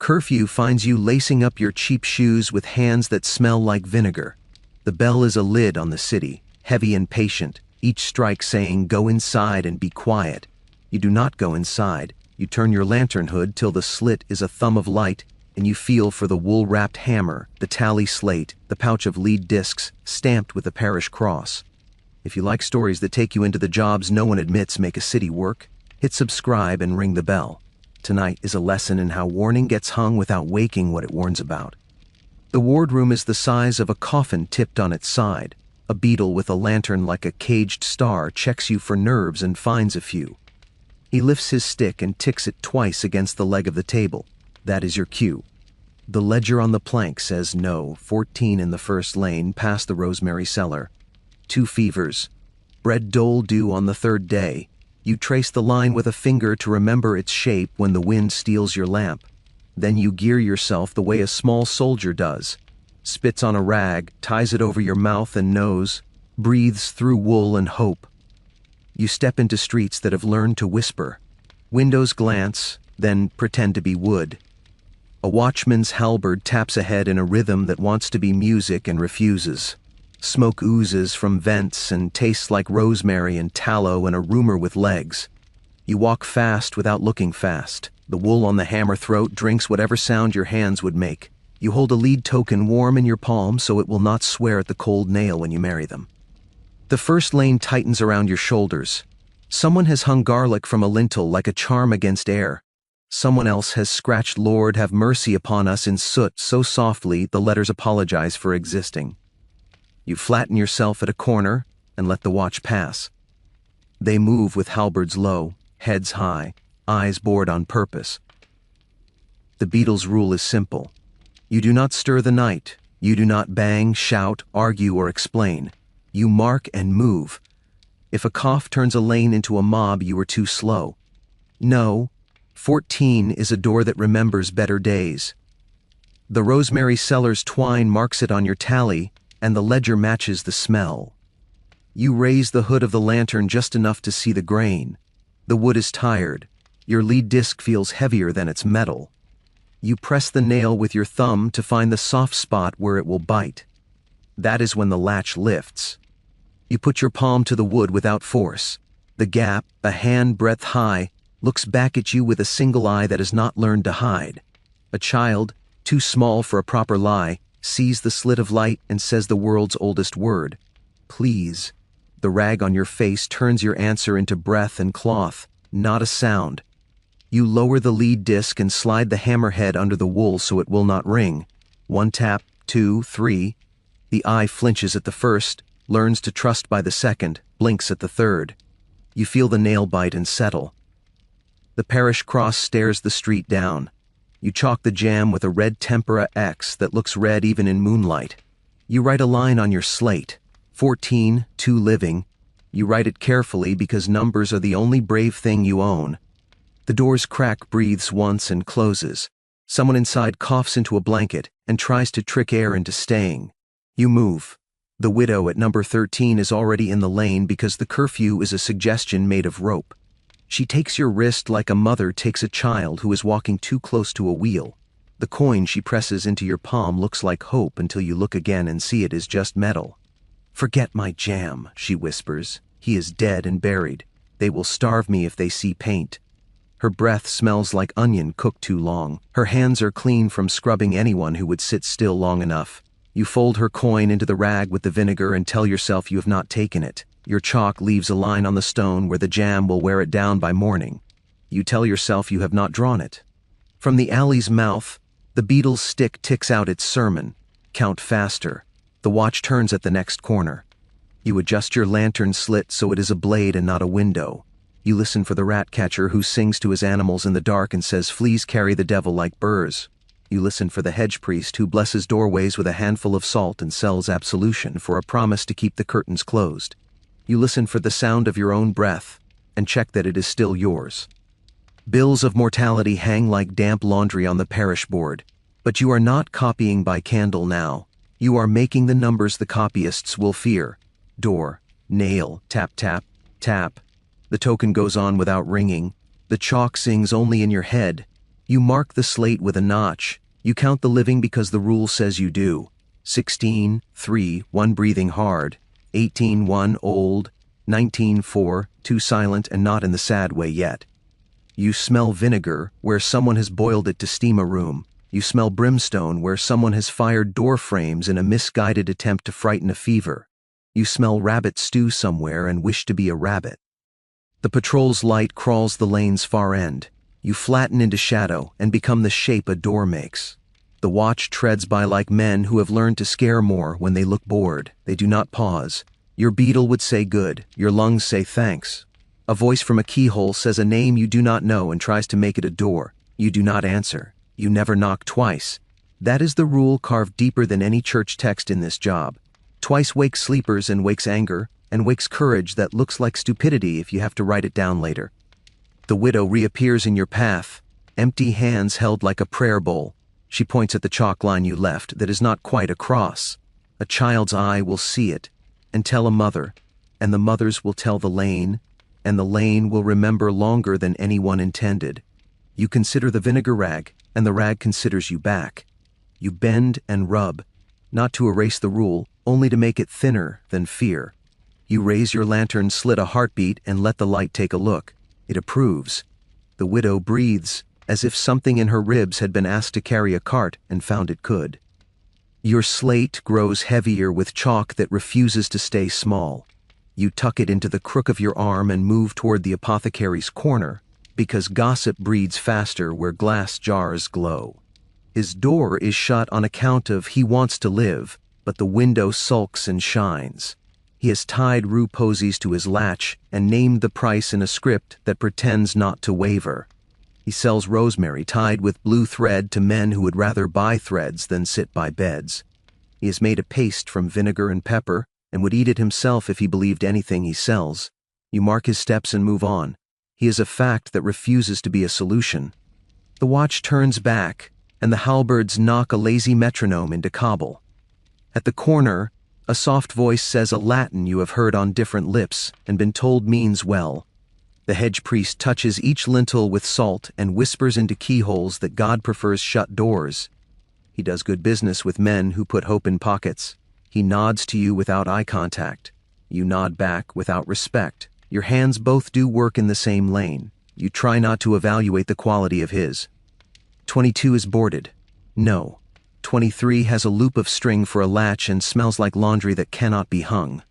curfew finds you lacing up your cheap shoes with hands that smell like vinegar. The bell is a lid on the city, heavy and patient, each strike saying, "Go inside and be quiet." You do not go inside. You turn your lantern hood till the slit is a thumb of light, and you feel for the wool-wrapped hammer, the tally slate, the pouch of lead discs stamped with the parish cross. If you like stories that take you into the jobs no one admits make a city work, hit subscribe and ring the bell. Tonight is a lesson in how warning gets hung without waking what it warns about. The wardroom is the size of a coffin tipped on its side. A beetle with a lantern like a caged star checks you for nerves and finds a few. He lifts his stick and ticks it twice against the leg of the table. That is your cue. The ledger on the plank says no, 14 in the first lane past the Rosemary Cellar. 2 fevers. Bread dole due on the 3rd day. You trace the line with a finger to remember its shape when the wind steals your lamp. Then you gear yourself the way a small soldier does. Spits on a rag, ties it over your mouth and nose, breathes through wool and hope. You step into streets that have learned to whisper. Windows glance, then pretend to be wood. A watchman's halberd taps ahead in a rhythm that wants to be music and refuses. Smoke oozes from vents and tastes like rosemary and tallow and a rumor with legs. You walk fast without looking fast. The wool on the hammer throat drinks whatever sound your hands would make. You hold a lead token warm in your palm so it will not swear at the cold nail when you marry them. The first lane tightens around your shoulders. Someone has hung garlic from a lintel like a charm against air. Someone else has scratched "Lord, have mercy upon us" in soot so softly the letters apologize for existing. You flatten yourself at a corner and let the watch pass. They move with halberds low, heads high, eyes bored on purpose. The beetle's rule is simple. You do not stir the night. You do not bang, shout, argue, or explain. You mark and move. If a cough turns a lane into a mob, you are too slow. No, 14 is a door that remembers better days. The Rosemary Cellar's twine marks it on your tally, and the ledger matches the smell. You raise the hood of the lantern just enough to see the grain. The wood is tired. Your lead disc feels heavier than its metal. You press the nail with your thumb to find the soft spot where it will bite. That is when the latch lifts. You put your palm to the wood without force. The gap, a hand-breadth high, looks back at you with a single eye that has not learned to hide. A child, too small for a proper lie, sees the slit of light and says the world's oldest word. Please. The rag on your face turns your answer into breath and cloth, not a sound. You lower the lead disc and slide the hammerhead under the wool so it will not ring. 1 tap, 2, 3. The eye flinches at the first, learns to trust by the second, blinks at the third. You feel the nail bite and settle. The parish cross stares the street down. You chalk the jam with a red tempera X that looks red even in moonlight. You write a line on your slate. 14, 2 living. You write it carefully because numbers are the only brave thing you own. The door's crack breathes once and closes. Someone inside coughs into a blanket and tries to trick air into staying. You move. The widow at number 13 is already in the lane because the curfew is a suggestion made of rope. She takes your wrist like a mother takes a child who is walking too close to a wheel. The coin she presses into your palm looks like hope until you look again and see it is just metal. "Forget my jam," she whispers. "He is dead and buried. They will starve me if they see paint." Her breath smells like onion cooked too long. Her hands are clean from scrubbing anyone who would sit still long enough. You fold her coin into the rag with the vinegar and tell yourself you have not taken it. Your chalk leaves a line on the stone where the jam will wear it down by morning. You tell yourself you have not drawn it. From the alley's mouth, the beetle's stick ticks out its sermon. Count faster. The watch turns at the next corner. You adjust your lantern slit so it is a blade and not a window. You listen for the rat catcher who sings to his animals in the dark and says fleas carry the devil like burrs. You listen for the hedge priest who blesses doorways with a handful of salt and sells absolution for a promise to keep the curtains closed. You listen for the sound of your own breath and check that it is still yours. Bills of mortality hang like damp laundry on the parish board, but you are not copying by candle now. You are making the numbers the copyists will fear. Door, nail, tap, tap, tap. The token goes on without ringing. The chalk sings only in your head. You mark the slate with a notch. You count the living because the rule says you do. 16, 3, 1 breathing hard. 18, 1 old. 19, 4, 2 silent and not in the sad way yet. You smell vinegar where someone has boiled it to steam a room. You smell brimstone where someone has fired door frames in a misguided attempt to frighten a fever. You smell rabbit stew somewhere and wish to be a rabbit. The patrol's light crawls the lane's far end. You flatten into shadow and become the shape a door makes. The watch treads by like men who have learned to scare more when they look bored. They do not pause. Your beetle would say good. Your lungs say thanks. A voice from a keyhole says a name you do not know and tries to make it a door. You do not answer. You never knock twice. That is the rule carved deeper than any church text in this job. Twice wakes sleepers and wakes anger, and wakes courage that looks like stupidity if you have to write it down later. The widow reappears in your path, empty hands held like a prayer bowl. She points at the chalk line you left that is not quite a cross. A child's eye will see it, and tell a mother, and the mothers will tell the lane, and the lane will remember longer than anyone intended. You consider the vinegar rag, and the rag considers you back. You bend and rub, not to erase the rule, only to make it thinner than fear. You raise your lantern slit a heartbeat and let the light take a look. It approves. The widow breathes, as if something in her ribs had been asked to carry a cart and found it could. Your slate grows heavier with chalk that refuses to stay small. You tuck it into the crook of your arm and move toward the apothecary's corner, because gossip breeds faster where glass jars glow. His door is shut on account of he wants to live, but the window sulks and shines. He has tied rue posies to his latch and named the price in a script that pretends not to waver. He sells rosemary tied with blue thread to men who would rather buy threads than sit by beds. He has made a paste from vinegar and pepper and would eat it himself if he believed anything he sells. You mark his steps and move on. He is a fact that refuses to be a solution. The watch turns back, and the halberds knock a lazy metronome into cobble. At the corner, a soft voice says a Latin you have heard on different lips and been told means well. The hedge priest touches each lintel with salt and whispers into keyholes that God prefers shut doors. He does good business with men who put hope in pockets. He nods to you without eye contact. You nod back without respect. Your hands both do work in the same lane. You try not to evaluate the quality of his. 22 is boarded. No. 23 has a loop of string for a latch and smells like laundry that cannot be hung.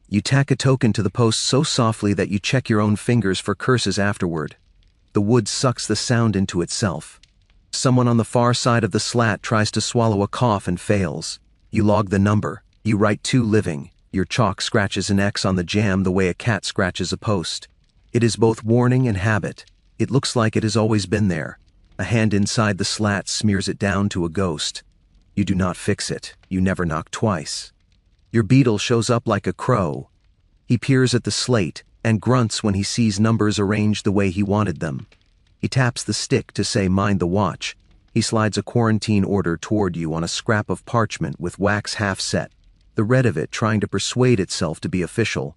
You tack a token to the post so softly that you check your own fingers for curses afterward. The wood sucks the sound into itself. Someone on the far side of the slat tries to swallow a cough and fails. You log the number. You write 2 living. Your chalk scratches an X on the jamb the way a cat scratches a post. It is both warning and habit. It looks like it has always been there. A hand inside the slat smears it down to a ghost. You do not fix it. You never knock twice. Your beetle shows up like a crow. He peers at the slate and grunts when he sees numbers arranged the way he wanted them. He taps the stick to say mind the watch. He slides a quarantine order toward you on a scrap of parchment with wax half set, the red of it trying to persuade itself to be official.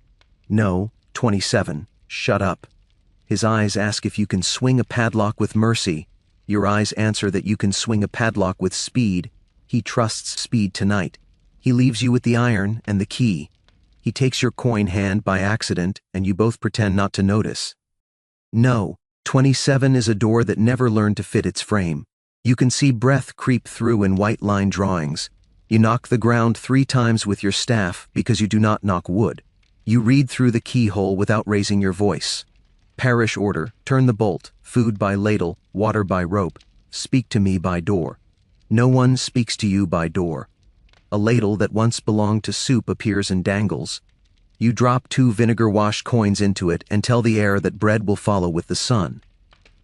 No, 27, shut up. His eyes ask if you can swing a padlock with mercy. Your eyes answer that you can swing a padlock with speed. He trusts speed tonight. He leaves you with the iron and the key. He takes your coin hand by accident and you both pretend not to notice. No, 27 is a door that never learned to fit its frame. You can see breath creep through in white line drawings. You knock the ground 3 times with your staff because you do not knock wood. You read through the keyhole without raising your voice. Parish order, turn the bolt, food by ladle, water by rope, speak to me by door. No one speaks to you by door. A ladle that once belonged to soup appears and dangles. You drop 2 vinegar-washed coins into it and tell the air that bread will follow with the sun.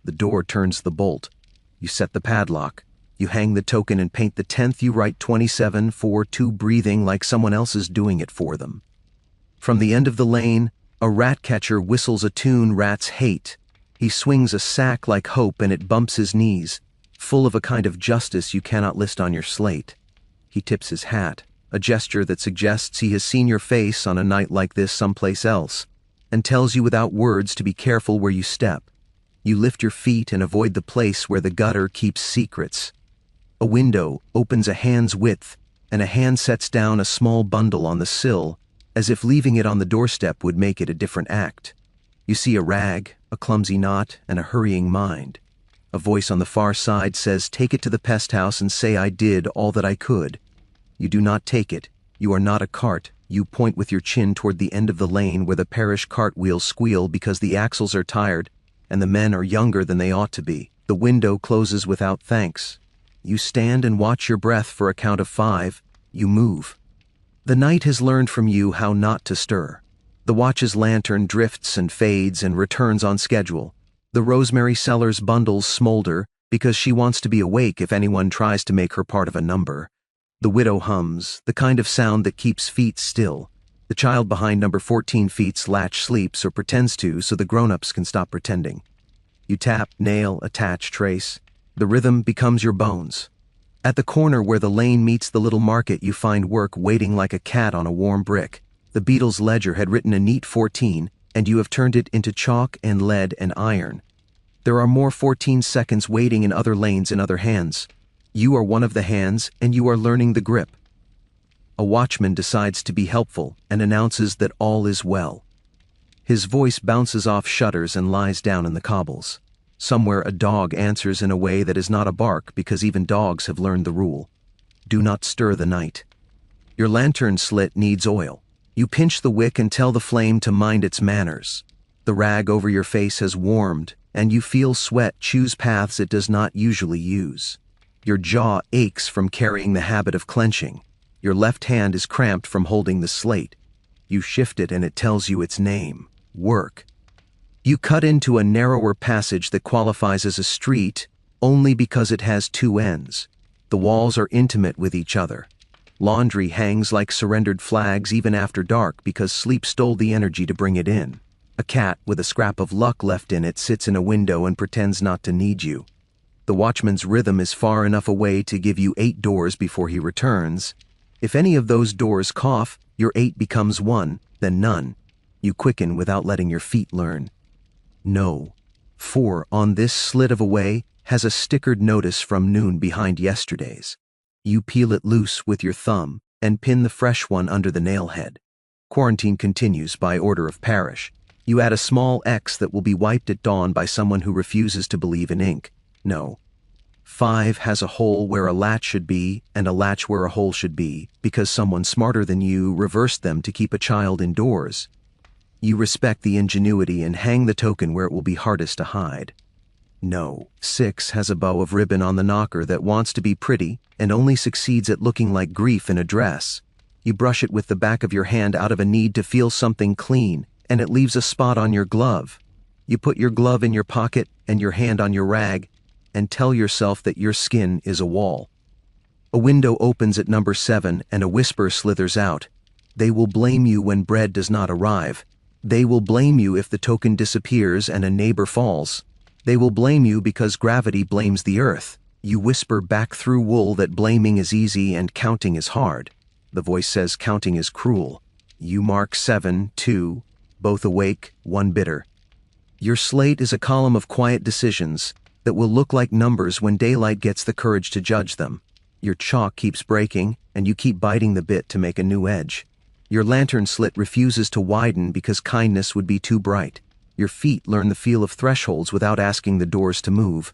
The door turns the bolt. You set the padlock. You hang the token and paint the 10th. You write 27 for 2 breathing like someone else is doing it for them. From the end of the lane, a rat catcher whistles a tune rats hate. He swings a sack like hope and it bumps his knees, full of a kind of justice you cannot list on your slate. He tips his hat, a gesture that suggests he has seen your face on a night like this someplace else, and tells you without words to be careful where you step. You lift your feet and avoid the place where the gutter keeps secrets. A window opens a hand's width, and a hand sets down a small bundle on the sill, as if leaving it on the doorstep would make it a different act. You see a rag, a clumsy knot, and a hurrying mind. A voice on the far side says, "Take it to the pest house and say I did all that I could." You do not take it. You are not a cart. You point with your chin toward the end of the lane where the parish cart wheels squeal because the axles are tired and the men are younger than they ought to be. The window closes without thanks. You stand and watch your breath for a count of 5. You move. The night has learned from you how not to stir. The watch's lantern drifts and fades and returns on schedule. The Rosemary Sellers bundles smolder because she wants to be awake if anyone tries to make her part of a number. The widow hums, the kind of sound that keeps feet still. The child behind number 14 feet's latch sleeps or pretends to so the grown-ups can stop pretending. You tap, nail, attach, trace. The rhythm becomes your bones. At the corner where the lane meets the little market, you find work waiting like a cat on a warm brick. The Beatles' ledger had written a neat 14, and you have turned it into chalk and lead and iron. There are more 14 seconds waiting in other lanes in other hands. You are one of the hands, and you are learning the grip. A watchman decides to be helpful and announces that all is well. His voice bounces off shutters and lies down in the cobbles. Somewhere a dog answers in a way that is not a bark because even dogs have learned the rule. Do not stir the night. Your lantern slit needs oil. You pinch the wick and tell the flame to mind its manners. The rag over your face has warmed, and you feel sweat choose paths it does not usually use. Your jaw aches from carrying the habit of clenching. Your left hand is cramped from holding the slate. You shift it and it tells you its name, work. You cut into a narrower passage that qualifies as a street only because it has 2 ends. The walls are intimate with each other. Laundry hangs like surrendered flags even after dark because sleep stole the energy to bring it in. A cat with a scrap of luck left in it sits in a window and pretends not to need you. The watchman's rhythm is far enough away to give you 8 doors before he returns. If any of those doors cough, your 8 becomes 1, then none. You quicken without letting your feet learn. No. 4 on this slit of a way has a stickered notice from noon behind yesterday's. You peel it loose with your thumb and pin the fresh one under the nail head. Quarantine continues by order of parish. You add a small X that will be wiped at dawn by someone who refuses to believe in ink. No. 5 has a hole where a latch should be and a latch where a hole should be because someone smarter than you reversed them to keep a child indoors. You respect the ingenuity and hang the token where it will be hardest to hide. No. 6 has a bow of ribbon on the knocker that wants to be pretty and only succeeds at looking like grief in a dress. You brush it with the back of your hand out of a need to feel something clean, and it leaves a spot on your glove. You put your glove in your pocket and your hand on your rag, and tell yourself that your skin is a wall. A window opens at number 7 and a whisper slithers out. They will blame you when bread does not arrive. They will blame you if the token disappears and a neighbor falls. They will blame you because gravity blames the earth. You whisper back through wool that blaming is easy and counting is hard. The voice says counting is cruel. You mark 7, 2, both awake, 1 bitter. Your slate is a column of quiet decisions that will look like numbers when daylight gets the courage to judge them. Your chalk keeps breaking, and you keep biting the bit to make a new edge. Your lantern slit refuses to widen because kindness would be too bright. Your feet learn the feel of thresholds without asking the doors to move.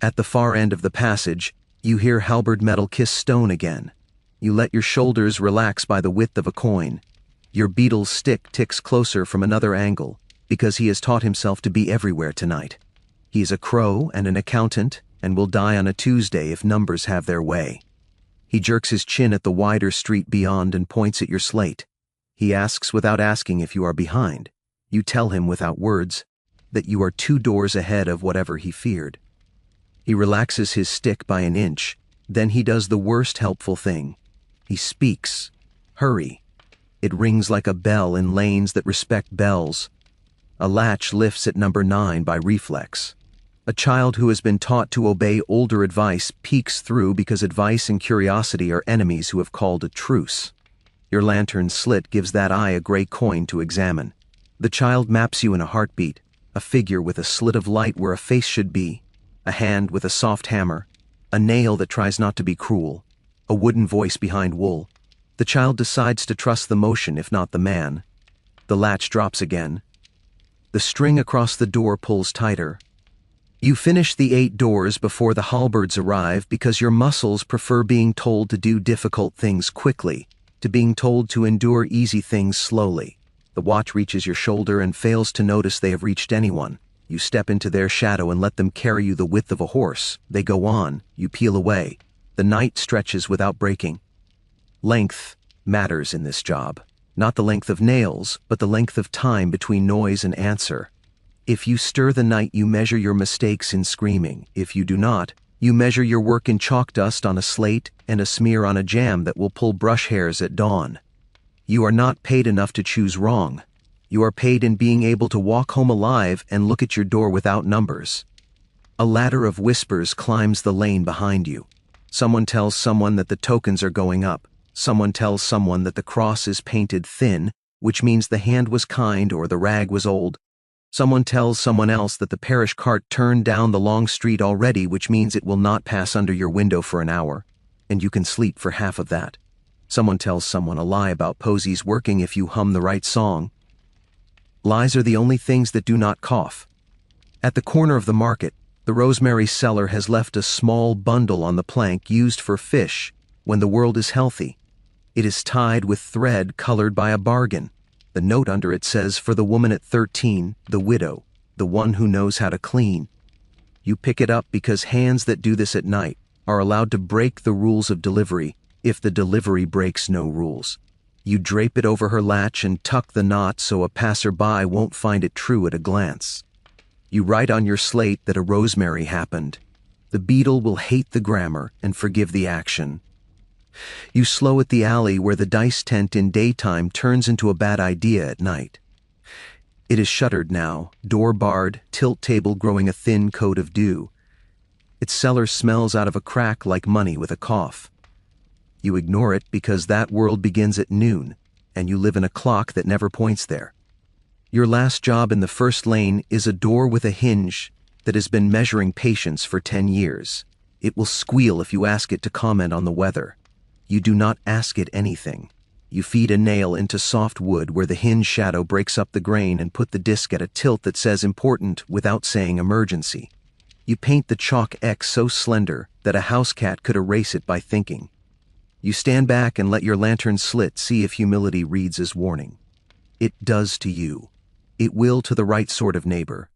At the far end of the passage, you hear halberd metal kiss stone again. You let your shoulders relax by the width of a coin. Your beetle's stick ticks closer from another angle because he has taught himself to be everywhere tonight. He is a crow and an accountant and will die on a Tuesday if numbers have their way. He jerks his chin at the wider street beyond and points at your slate. He asks without asking if you are behind. You tell him without words that you are 2 doors ahead of whatever he feared. He relaxes his stick by an inch. Then he does the worst helpful thing. He speaks. Hurry. It rings like a bell in lanes that respect bells. A latch lifts at number 9 by reflex. A child who has been taught to obey older advice peeks through because advice and curiosity are enemies who have called a truce. Your lantern slit gives that eye a gray coin to examine. The child maps you in a heartbeat. A figure with a slit of light where a face should be, a hand with a soft hammer, a nail that tries not to be cruel, a wooden voice behind wool. The child decides to trust the motion if not the man. The latch drops again. The string across the door pulls tighter. You finish the 8 doors before the halberds arrive because your muscles prefer being told to do difficult things quickly to being told to endure easy things slowly. The watch reaches your shoulder and fails to notice they have reached anyone. You step into their shadow and let them carry you the width of a horse. They go on. You peel away. The night stretches without breaking. Length matters in this job. Not the length of nails, but the length of time between noise and answer. If you stir the night, you measure your mistakes in screaming. If you do not, you measure your work in chalk dust on a slate and a smear on a jam that will pull brush hairs at dawn. You are not paid enough to choose wrong. You are paid in being able to walk home alive and look at your door without numbers. A ladder of whispers climbs the lane behind you. Someone tells someone that the tokens are going up. Someone tells someone that the cross is painted thin, which means the hand was kind or the rag was old. Someone tells someone else that the parish cart turned down the long street already, which means it will not pass under your window for an hour, and you can sleep for half of that. Someone tells someone a lie about posies working if you hum the right song. Lies are the only things that do not cough. At the corner of the market, the rosemary seller has left a small bundle on the plank used for fish when the world is healthy. It is tied with thread colored by a bargain. The note under it says, "For the woman at 13, the widow, the one who knows how to clean." You pick it up because hands that do this at night are allowed to break the rules of delivery if the delivery breaks no rules. You drape it over her latch and tuck the knot so a passerby won't find it true at a glance. You write on your slate that a rosemary happened. The beetle will hate the grammar and forgive the action. You slow at the alley where the dice tent in daytime turns into a bad idea at night. It is shuttered now, door barred, tilt table growing a thin coat of dew. Its cellar smells out of a crack like money with a cough. You ignore it because that world begins at noon, and you live in a clock that never points there. Your last job in the first lane is a door with a hinge that has been measuring patience for 10 years. It will squeal if you ask it to comment on the weather. You do not ask it anything. You feed a nail into soft wood where the hinge shadow breaks up the grain and put the disc at a tilt that says important without saying emergency. You paint the chalk X so slender that a house cat could erase it by thinking. You stand back and let your lantern slit see if humility reads as warning. It does to you. It will to the right sort of neighbor.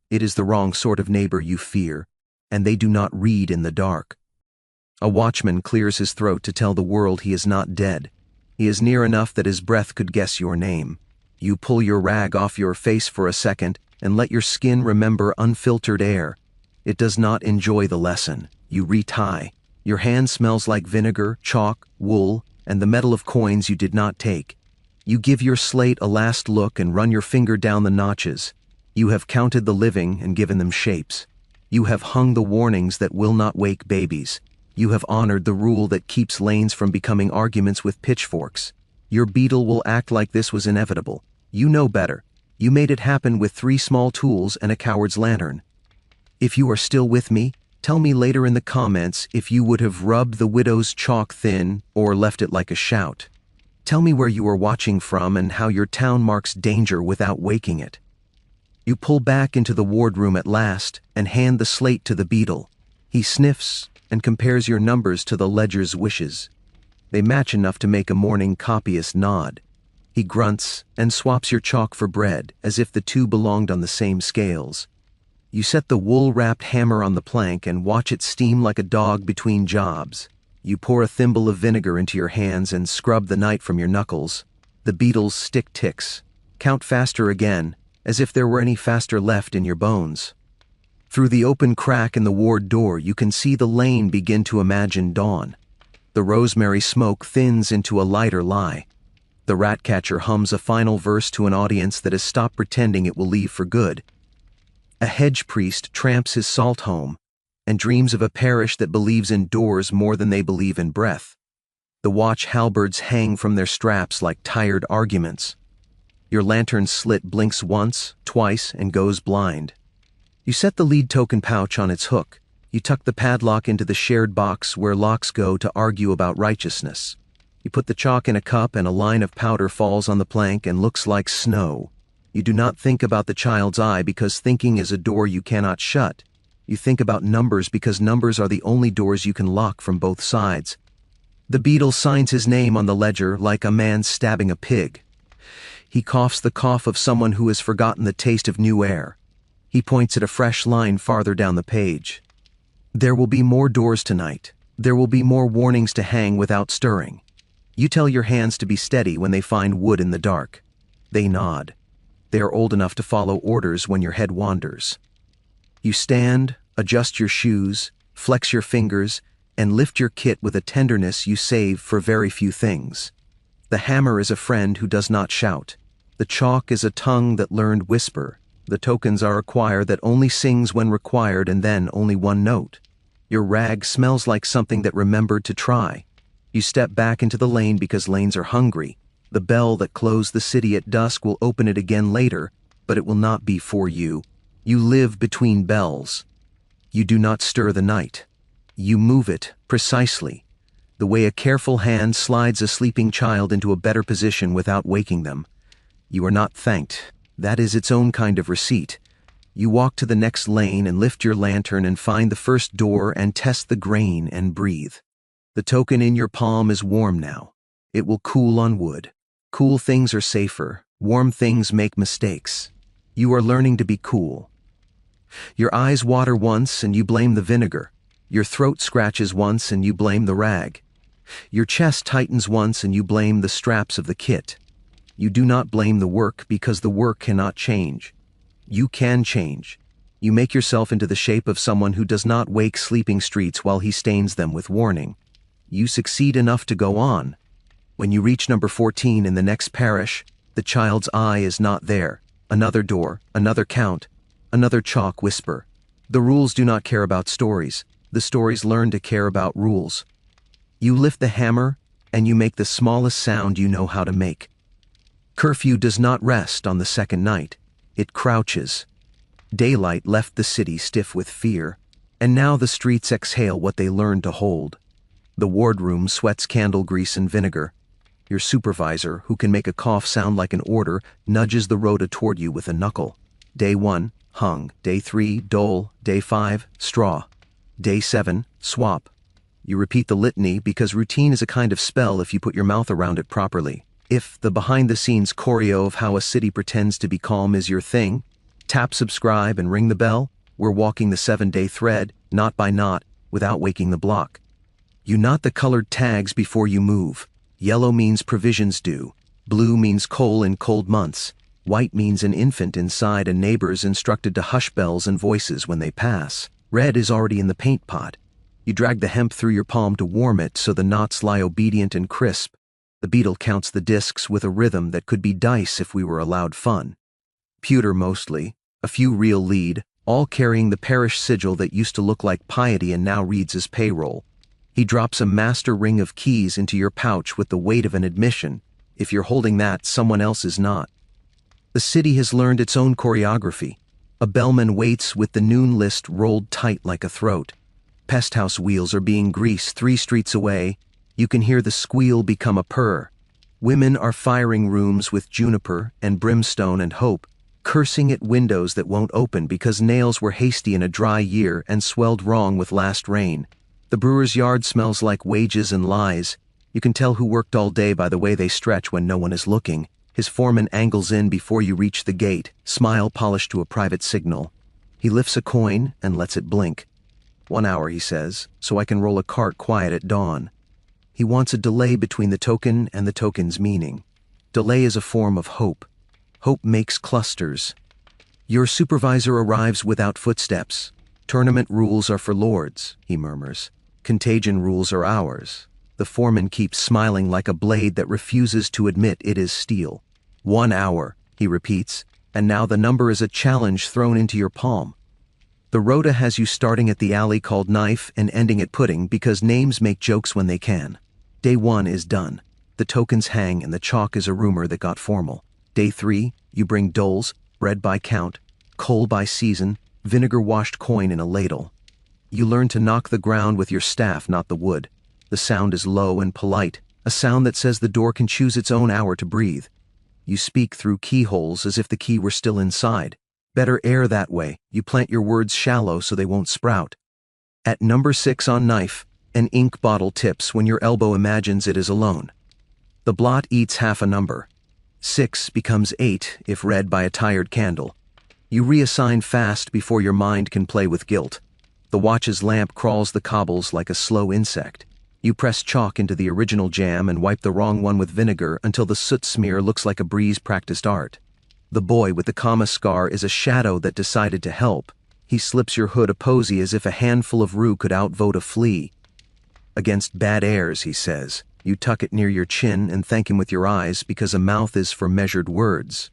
It is the wrong sort of neighbor you fear, and they do not read in the dark. A watchman clears his throat to tell the world he is not dead. He is near enough that his breath could guess your name. You pull your rag off your face for a second and let your skin remember unfiltered air. It does not enjoy the lesson. You retie. Your hand smells like vinegar, chalk, wool, and the metal of coins you did not take. You give your slate a last look and run your finger down the notches. You have counted the living and given them shapes. You have hung the warnings that will not wake babies. You have honored the rule that keeps lanes from becoming arguments with pitchforks. Your beetle will act like this was inevitable. You know better. You made it happen with 3 small tools and a coward's lantern. If you are still with me, tell me later in the comments if you would have rubbed the widow's chalk thin or left it like a shout. Tell me where you are watching from and how your town marks danger without waking it. You pull back into the wardroom at last and hand the slate to the beetle. He sniffs and compares your numbers to the ledger's wishes. They match enough to make a morning copyist nod. He grunts and swaps your chalk for bread, as if the two belonged on the same scales. You set the wool-wrapped hammer on the plank and watch it steam like a dog between jobs. You pour a thimble of vinegar into your hands and scrub the night from your knuckles. The beetle's stick ticks. Count faster again, as if there were any faster left in your bones. Through the open crack in the ward door, you can see the lane begin to imagine dawn. The rosemary smoke thins into a lighter lie. The rat-catcher hums a final verse to an audience that has stopped pretending it will leave for good. A hedge priest tramps his salt home and dreams of a parish that believes in doors more than they believe in breath. The watch halberds hang from their straps like tired arguments. Your lantern slit blinks once, twice, and goes blind. You set the lead token pouch on its hook. You tuck the padlock into the shared box where locks go to argue about righteousness. You put the chalk in a cup and a line of powder falls on the plank and looks like snow. You do not think about the child's eye because thinking is a door you cannot shut. You think about numbers because numbers are the only doors you can lock from both sides. The beadle signs his name on the ledger like a man stabbing a pig. He coughs the cough of someone who has forgotten the taste of new air. He points at a fresh line farther down the page. There will be more doors tonight. There will be more warnings to hang without stirring. You tell your hands to be steady when they find wood in the dark. They nod. They are old enough to follow orders when your head wanders. You stand, adjust your shoes, flex your fingers, and lift your kit with a tenderness you save for very few things. The hammer is a friend who does not shout. The chalk is a tongue that learned whisper. The tokens are a choir that only sings when required and then only one note. Your rag smells like something that remembered to try. You step back into the lane because lanes are hungry. The bell that closed the city at dusk will open it again later, but it will not be for you. You live between bells. You do not stir the night. You move it, precisely, the way a careful hand slides a sleeping child into a better position without waking them. You are not thanked. That is its own kind of receipt. You walk to the next lane and lift your lantern and find the first door and test the grain and breathe. The token in your palm is warm now. It will cool on wood. Cool things are safer. Warm things make mistakes. You are learning to be cool. Your eyes water once and you blame the vinegar. Your throat scratches once and you blame the rag. Your chest tightens once and you blame the straps of the kit. You do not blame the work because the work cannot change. You can change. You make yourself into the shape of someone who does not wake sleeping streets while he stains them with warning. You succeed enough to go on. When you reach number 14 in the next parish, the child's eye is not there. Another door, another count, another chalk whisper. The rules do not care about stories. The stories learn to care about rules. You lift the hammer, and you make the smallest sound you know how to make. Curfew does not rest on the second night. It crouches. Daylight left the city stiff with fear, and now the streets exhale what they learned to hold. The wardroom sweats candle grease and vinegar. Your supervisor, who can make a cough sound like an order, nudges the rota toward you with a knuckle. Day 1, hung. Day 3, dole. Day 5, straw. Day 7, swap. You repeat the litany because routine is a kind of spell if you put your mouth around it properly. If the behind-the-scenes choreo of how a city pretends to be calm is your thing, tap subscribe and ring the bell. We're walking the 7-day thread, knot by knot, without waking the block. You knot the colored tags before you move. Yellow means provisions due. Blue means coal in cold months. White means an infant inside and neighbors instructed to hush bells and voices when they pass. Red is already in the paint pot. You drag the hemp through your palm to warm it so the knots lie obedient and crisp. The beetle counts the discs with a rhythm that could be dice if we were allowed fun. Pewter mostly, a few real lead, all carrying the parish sigil that used to look like piety and now reads as payroll. He drops a master ring of keys into your pouch with the weight of an admission. If you're holding that, someone else is not. The city has learned its own choreography. A bellman waits with the noon list rolled tight like a throat. Pesthouse wheels are being greased 3 streets away. You can hear the squeal become a purr. Women are firing rooms with juniper and brimstone and hope, cursing at windows that won't open because nails were hasty in a dry year and swelled wrong with last rain. The brewer's yard smells like wages and lies. You can tell who worked all day by the way they stretch when no one is looking. His foreman angles in before you reach the gate, smile polished to a private signal. He lifts a coin and lets it blink. 1 hour, he says, so I can roll a cart quiet at dawn. He wants a delay between the token and the token's meaning. Delay is a form of hope. Hope makes clusters. Your supervisor arrives without footsteps. Tournament rules are for lords, he murmurs. Contagion rules are ours. The foreman keeps smiling like a blade that refuses to admit it is steel. 1 hour, he repeats, and now the number is a challenge thrown into your palm. The rota has you starting at the alley called Knife and ending at Pudding because names make jokes when they can. Day 1 is done. The tokens hang and the chalk is a rumor that got formal. Day 3, you bring doles, bread by count, coal by season, vinegar-washed coin in a ladle. You learn to knock the ground with your staff, not the wood. The sound is low and polite, a sound that says the door can choose its own hour to breathe. You speak through keyholes as if the key were still inside. Better air that way. You plant your words shallow so they won't sprout. At number 6 on knife, an ink bottle tips when your elbow imagines it is alone. The blot eats half a number. 6 becomes 8 if read by a tired candle. You reassign fast before your mind can play with guilt. The watch's lamp crawls the cobbles like a slow insect. You press chalk into the original jam and wipe the wrong one with vinegar until the soot smear looks like a breeze-practiced art. The boy with the comma scar is a shadow that decided to help. He slips your hood a posy as if a handful of rue could outvote a flea. Against bad airs, he says. You tuck it near your chin and thank him with your eyes because a mouth is for measured words.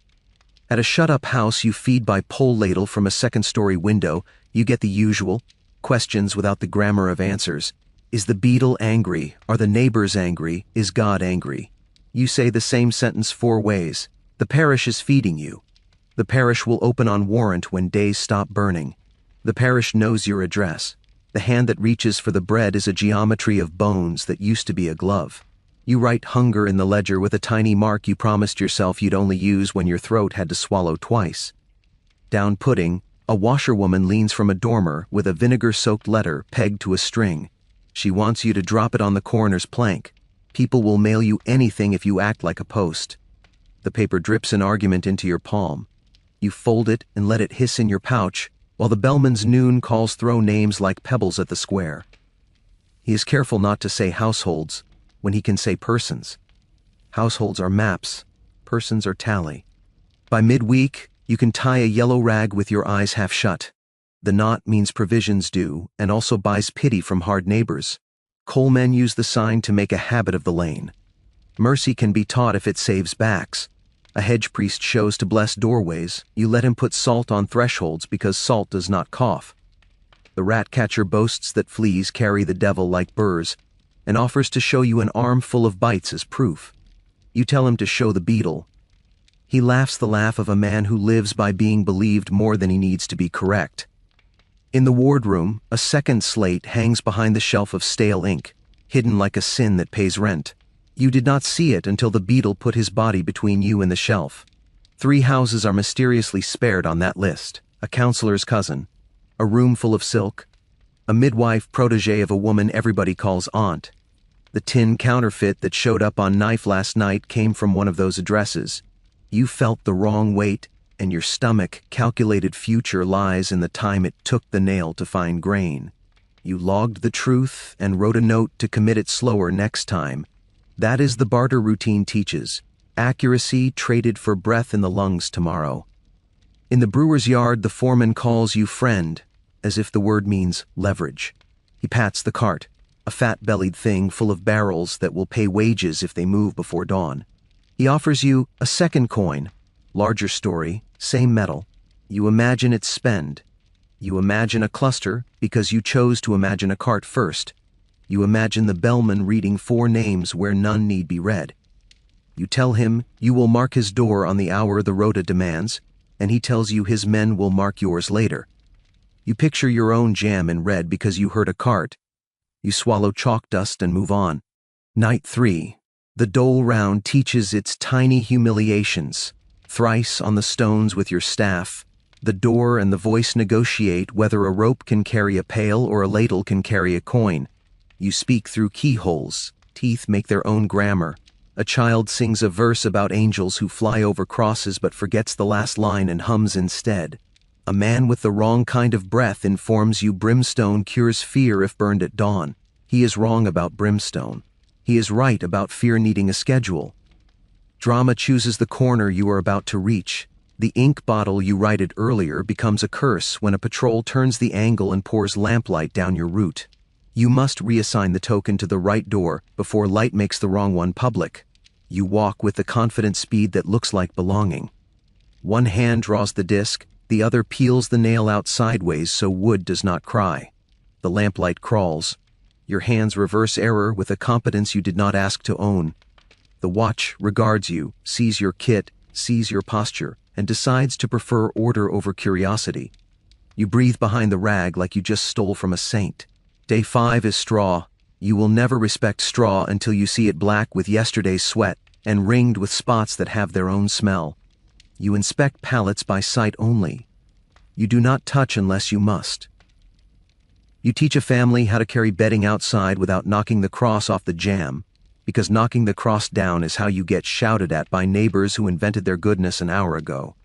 At a shut-up house you feed by pole ladle from a second-story window, you get the usual questions without the grammar of answers. Is the beadle angry? Are the neighbors angry? Is God angry? You say the same sentence 4 ways. The parish is feeding you. The parish will open on warrant when days stop burning. The parish knows your address. The hand that reaches for the bread is a geometry of bones that used to be a glove. You write hunger in the ledger with a tiny mark you promised yourself you'd only use when your throat had to swallow twice. Down pudding, a washerwoman leans from a dormer with a vinegar-soaked letter pegged to a string. She wants you to drop it on the coroner's plank. People will mail you anything if you act like a post. The paper drips an argument into your palm. You fold it and let it hiss in your pouch, while the bellman's noon calls throw names like pebbles at the square. He is careful not to say households when he can say persons. Households are maps, persons are tally. By midweek, you can tie a yellow rag with your eyes half shut. The knot means provisions due and also buys pity from hard neighbors. Coalmen use the sign to make a habit of the lane. Mercy can be taught if it saves backs. A hedge priest shows to bless doorways. You let him put salt on thresholds because salt does not cough. The rat catcher boasts that fleas carry the devil like burrs and offers to show you an armful of bites as proof. You tell him to show the beetle. He laughs the laugh of a man who lives by being believed more than he needs to be correct. In the wardroom, a second slate hangs behind the shelf of stale ink, hidden like a sin that pays rent. You did not see it until the beetle put his body between you and the shelf. 3 houses are mysteriously spared on that list: a counselor's cousin, a room full of silk, a midwife protege of a woman everybody calls aunt. The tin counterfeit that showed up on knife last night came from one of those addresses. You felt the wrong weight, and your stomach calculated future lies in the time it took the nail to find grain. You logged the truth and wrote a note to commit it slower next time. That is the barter routine teaches. Accuracy traded for breath in the lungs tomorrow. In the brewer's yard, the foreman calls you friend, as if the word means leverage. He pats the cart, a fat-bellied thing full of barrels that will pay wages if they move before dawn. He offers you a second coin, larger story, same metal. You imagine its spend. You imagine a cluster because you chose to imagine a cart first. You imagine the bellman reading 4 names where none need be read. You tell him you will mark his door on the hour the rota demands, and he tells you his men will mark yours later. You picture your own jam in red because you heard a cart. You swallow chalk dust and move on. Night 3. The dole round teaches its tiny humiliations. Thrice on the stones with your staff, the door and the voice negotiate whether a rope can carry a pail or a ladle can carry a coin. You speak through keyholes. Teeth make their own grammar. A child sings a verse about angels who fly over crosses but forgets the last line and hums instead. A man with the wrong kind of breath informs you brimstone cures fear if burned at dawn. He is wrong about brimstone. He is right about fear needing a schedule. Drama chooses the corner you are about to reach. The ink bottle you righted earlier becomes a curse when a patrol turns the angle and pours lamplight down your route. You must reassign the token to the right door before light makes the wrong one public. You walk with the confident speed that looks like belonging. One hand draws the disc, the other peels the nail out sideways so wood does not cry. The lamplight crawls. Your hands reverse error with a competence you did not ask to own. The watch regards you, sees your kit, sees your posture, and decides to prefer order over curiosity. You breathe behind the rag like you just stole from a saint. Day 5 is straw. You will never respect straw until you see it black with yesterday's sweat and ringed with spots that have their own smell. You inspect pallets by sight only. You do not touch unless you must. You teach a family how to carry bedding outside without knocking the cross off the jamb, because knocking the cross down is how you get shouted at by neighbors who invented their goodness an hour ago.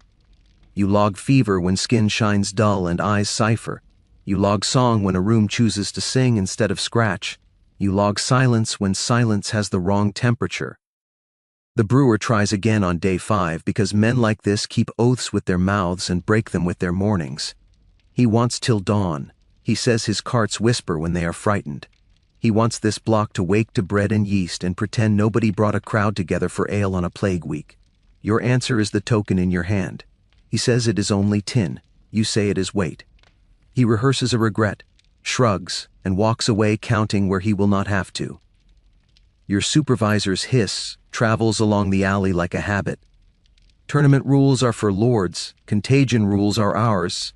You log fever when skin shines dull and eyes cipher. You log song when a room chooses to sing instead of scratch. You log silence when silence has the wrong temperature. The brewer tries again on day 5 because men like this keep oaths with their mouths and break them with their mornings. He wants till dawn. He says his carts whisper when they are frightened. He wants this block to wake to bread and yeast and pretend nobody brought a crowd together for ale on a plague week. Your answer is the token in your hand. He says it is only tin. You say it is weight. He rehearses a regret, shrugs, and walks away counting where he will not have to. Your supervisor's hiss travels along the alley like a habit. Tournament rules are for lords, contagion rules are ours.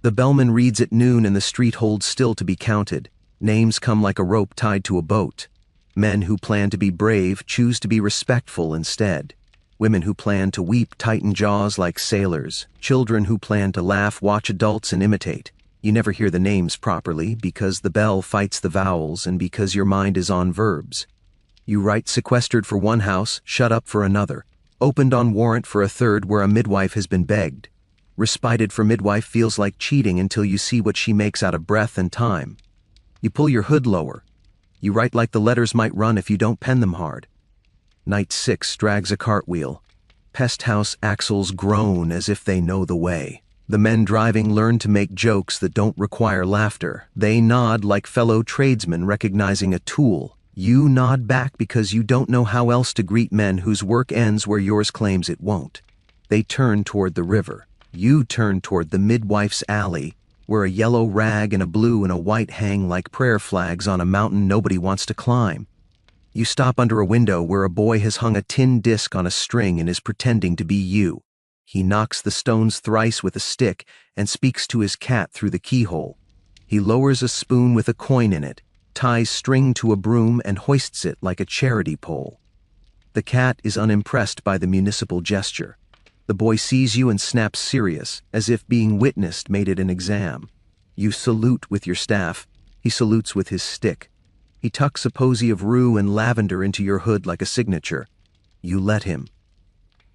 The bellman reads at noon and the street holds still to be counted. Names come like a rope tied to a boat. Men who plan to be brave choose to be respectful instead. Women who plan to weep tighten jaws like sailors. Children who plan to laugh watch adults and imitate. You never hear the names properly because the bell fights the vowels and because your mind is on verbs. You write sequestered for one house, shut up for another, opened on warrant for a third where a midwife has been begged. Respited for midwife feels like cheating until you see what she makes out of breath and time. You pull your hood lower. You write like the letters might run if you don't pen them hard. Night 6 drags a cartwheel. Pest house axles groan as if they know the way. The men driving learn to make jokes that don't require laughter. They nod like fellow tradesmen recognizing a tool. You nod back because you don't know how else to greet men whose work ends where yours claims it won't. They turn toward the river. You turn toward the midwife's alley, where a yellow rag and a blue and a white hang like prayer flags on a mountain nobody wants to climb. You stop under a window where a boy has hung a tin disc on a string and is pretending to be you. He knocks the stones thrice with a stick and speaks to his cat through the keyhole. He lowers a spoon with a coin in it, ties string to a broom and hoists it like a charity pole. The cat is unimpressed by the municipal gesture. The boy sees you and snaps serious, as if being witnessed made it an exam. You salute with your staff. He salutes with his stick. He tucks a posy of rue and lavender into your hood like a signature. You let him.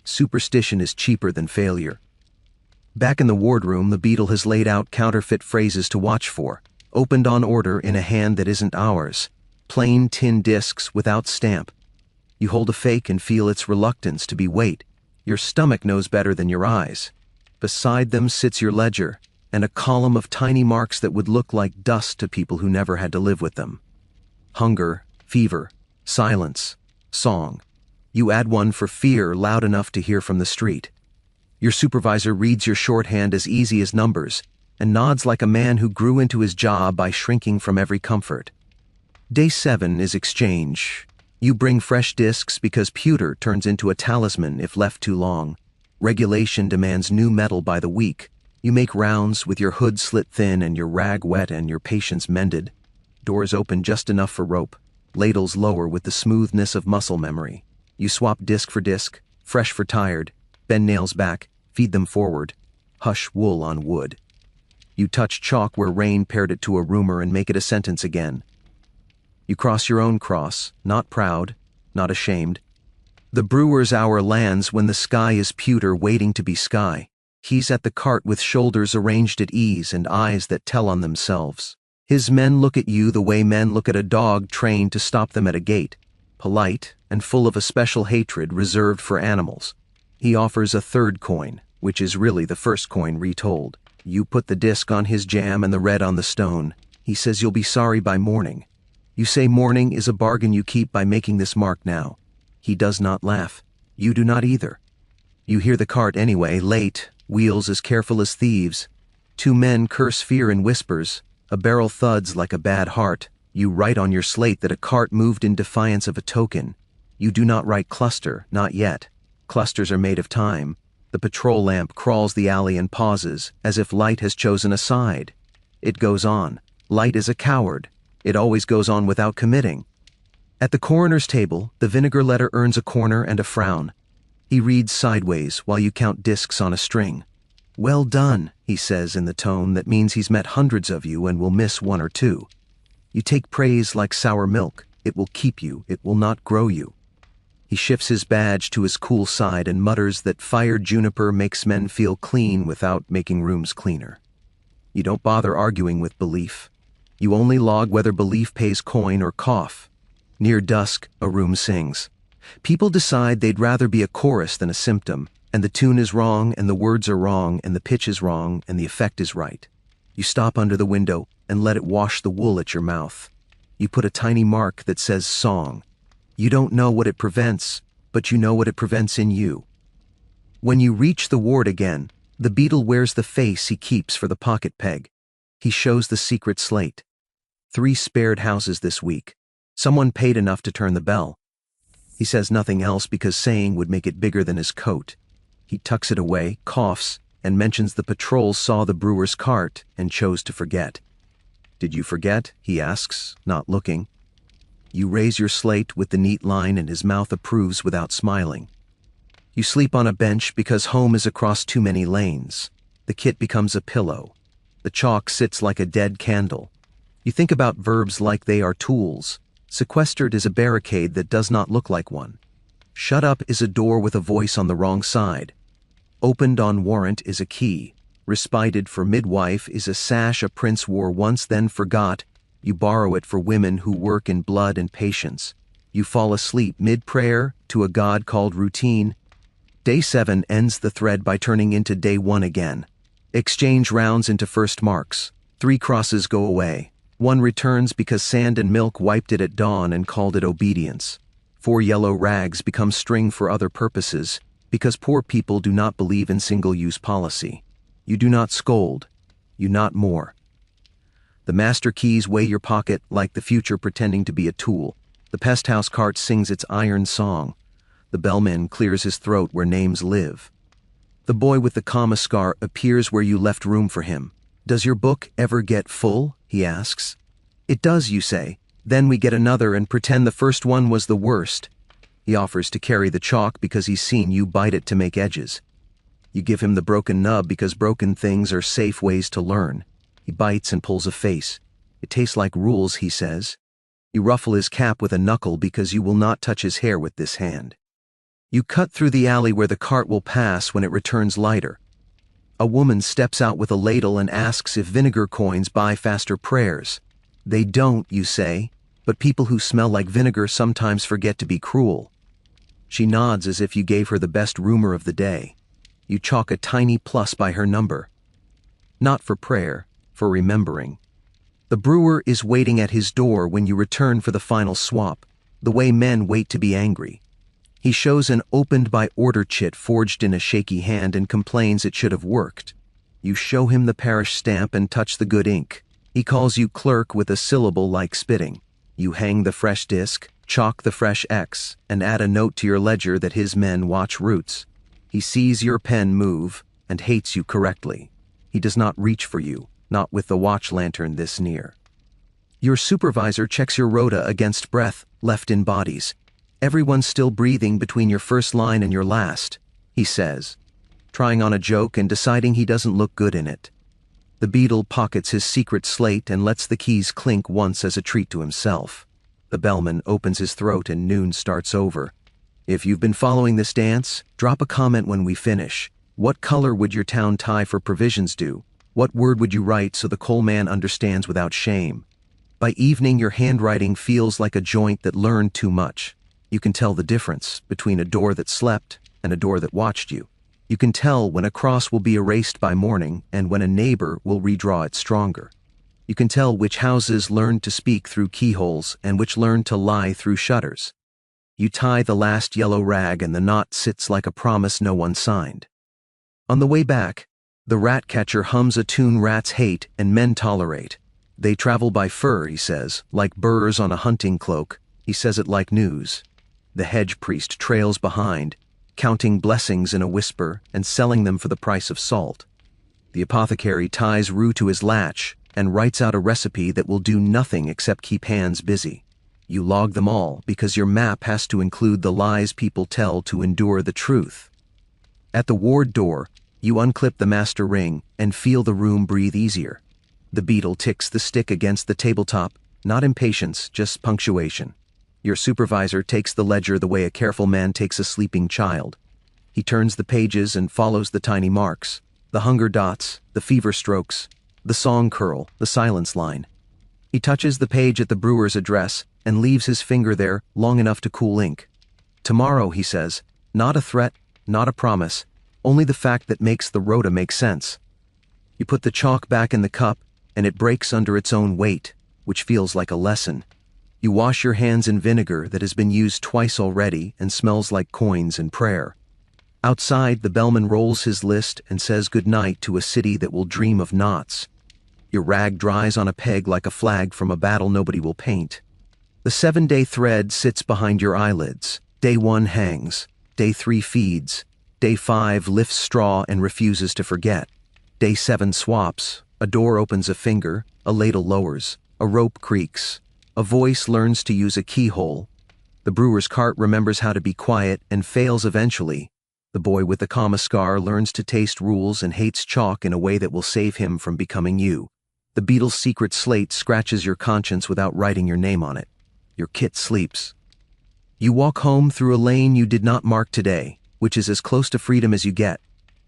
Superstition is cheaper than failure. Back in the wardroom, the beadle has laid out counterfeit phrases to watch for, opened on order in a hand that isn't ours. Plain tin discs without stamp. You hold a fake and feel its reluctance to be weight. Your stomach knows better than your eyes. Beside them sits your ledger, and a column of tiny marks that would look like dust to people who never had to live with them. Hunger, fever, silence, song. You add one for fear loud enough to hear from the street. Your supervisor reads your shorthand as easy as numbers, and nods like a man who grew into his job by shrinking from every comfort. Day 7 is exchange. You bring fresh discs because pewter turns into a talisman if left too long. Regulation demands new metal by the week. You make rounds with your hood slit thin and your rag wet and your patience mended. Doors open just enough for rope. Ladles lower with the smoothness of muscle memory. You swap disc for disc, fresh for tired, bend nails back, feed them forward, hush wool on wood. You touch chalk where rain pared it to a rumor and make it a sentence again. You cross your own cross, not proud, not ashamed. The brewer's hour lands when the sky is pewter waiting to be sky. He's at the cart with shoulders arranged at ease and eyes that tell on themselves. His men look at you the way men look at a dog trained to stop them at a gate, polite and full of a special hatred reserved for animals. He offers a third coin, which is really the first coin retold. You put the disc on his jam and the red on the stone. He says you'll be sorry by morning. You say morning is a bargain you keep by making this mark now. He does not laugh. You do not either. You hear the cart anyway, late, wheels as careful as thieves. Two men curse fear in whispers. A barrel thuds like a bad heart. You write on your slate that a cart moved in defiance of a token. You do not write cluster, not yet. clusters are made of time. The patrol lamp crawls the alley and pauses, as if light has chosen a side. It goes on. Light is a coward. It always goes on without committing. At the coroner's table, the vinegar letter earns a corner and a frown. He reads sideways while you count discs on a string. "Well done," he says in the tone that means he's met hundreds of you and will miss one or two. You take praise like sour milk. It will keep you. It will not grow you. He shifts his badge to his cool side and mutters that fired juniper makes men feel clean without making rooms cleaner. You don't bother arguing with belief. You only log whether belief pays coin or cough. Near dusk, a room sings. People decide they'd rather be a chorus than a symptom, and the tune is wrong, and the words are wrong, and the pitch is wrong, and the effect is right. You stop under the window and let it wash the wool at your mouth. You put a tiny mark that says song. You don't know what it prevents, but you know what it prevents in you. When you reach the ward again, the beadle wears the face he keeps for the pocket peg. He shows the secret slate. 3 spared houses this week. Someone paid enough to turn the bell. He says nothing else because saying would make it bigger than his coat. He tucks it away, coughs, and mentions the patrol saw the brewer's cart and chose to forget. "Did you forget?" he asks, not looking. You raise your slate with the neat line and his mouth approves without smiling. You sleep on a bench because home is across too many lanes. The kit becomes a pillow. The chalk sits like a dead candle. You think about verbs like they are tools. Sequestered is a barricade that does not look like one. Shut up is a door with a voice on the wrong side. Opened on warrant is a key. Respited for midwife is a sash a prince wore once then forgot. You borrow it for women who work in blood and patience. You fall asleep mid-prayer to a god called routine. Day 7 ends the thread by turning into day 1 again. Exchange rounds into first marks. 3 crosses go away. 1 returns because sand and milk wiped it at dawn and called it obedience. 4 yellow rags become string for other purposes because poor people do not believe in single-use policy. You do not scold. You not more. The master keys weigh your pocket like the future pretending to be a tool. The pest house cart sings its iron song. The bellman clears his throat where names live. The boy with the comma scar appears where you left room for him. "Does your book ever get full?" he asks. "It does," you say. Then we get another and pretend the first one was the worst. He offers to carry the chalk because he's seen you bite it to make edges. You give him the broken nub because broken things are safe ways to learn. He bites and pulls a face. "It tastes like rules," he says. You ruffle his cap with a knuckle because you will not touch his hair with this hand. You cut through the alley where the cart will pass when it returns lighter. A woman steps out with a ladle and asks if vinegar coins buy faster prayers. "They don't," you say, "but people who smell like vinegar sometimes forget to be cruel." She nods as if you gave her the best rumor of the day. You chalk a tiny plus by her number. Not for prayer, for remembering. The brewer is waiting at his door when you return for the final swap, the way men wait to be angry. He shows an opened by order chit forged in a shaky hand and complains it should have worked. You show him the parish stamp and touch the good ink. He calls you clerk with a syllable like spitting. You hang the fresh disc, chalk the fresh X, and add a note to your ledger that his men watch routes. He sees your pen move and hates you correctly. He does not reach for you, not with the watch lantern this near. Your supervisor checks your rota against breath left in bodies. "Everyone's still breathing between your first line and your last," he says, trying on a joke and deciding he doesn't look good in it. The beadle pockets his secret slate and lets the keys clink once as a treat to himself. The bellman opens his throat and noon starts over. "If you've been following this dance, drop a comment when we finish. What color would your town tie for provisions do? What word would you write so the coal man understands without shame?" By evening, your handwriting feels like a joint that learned too much. You can tell the difference between a door that slept and a door that watched you. You can tell when a cross will be erased by morning and when a neighbor will redraw it stronger. You can tell which houses learned to speak through keyholes and which learned to lie through shutters. You tie the last yellow rag and the knot sits like a promise no one signed. On the way back, the rat catcher hums a tune rats hate and men tolerate. "They travel by fur," he says, "like burrs on a hunting cloak." He says it like news. The hedge priest trails behind. counting blessings in a whisper and selling them for the price of salt. The apothecary ties rue to his latch and writes out a recipe that will do nothing except keep hands busy. You log them all because your map has to include the lies people tell to endure the truth. At the ward door, you unclip the master ring and feel the room breathe easier. The beetle ticks the stick against the tabletop, not impatience, just punctuation. Your supervisor takes the ledger the way a careful man takes a sleeping child. He turns the pages and follows the tiny marks, the hunger dots, the fever strokes, the song curl, the silence line. He touches the page at the brewer's address and leaves his finger there long enough to cool ink. Tomorrow, he says, not a threat, not a promise, only the fact that makes the rota make sense. You put the chalk back in the cup, and it breaks under its own weight, which feels like a lesson. You wash your hands in vinegar that has been used twice already and smells like coins and prayer. Outside, the bellman rolls his list and says goodnight to a city that will dream of knots. Your rag dries on a peg like a flag from a battle nobody will paint. The 7-day thread sits behind your eyelids. Day 1 hangs. Day 3 feeds. Day 5 lifts straw and refuses to forget. Day 7 swaps. A door opens a finger, a ladle lowers, a rope creaks. A voice learns to use a keyhole. The brewer's cart remembers how to be quiet and fails eventually. The boy with the comma scar learns to taste rules and hates chalk in a way that will save him from becoming you. The beetle's secret slate scratches your conscience without writing your name on it. Your kit sleeps. You walk home through a lane you did not mark today, which is as close to freedom as you get.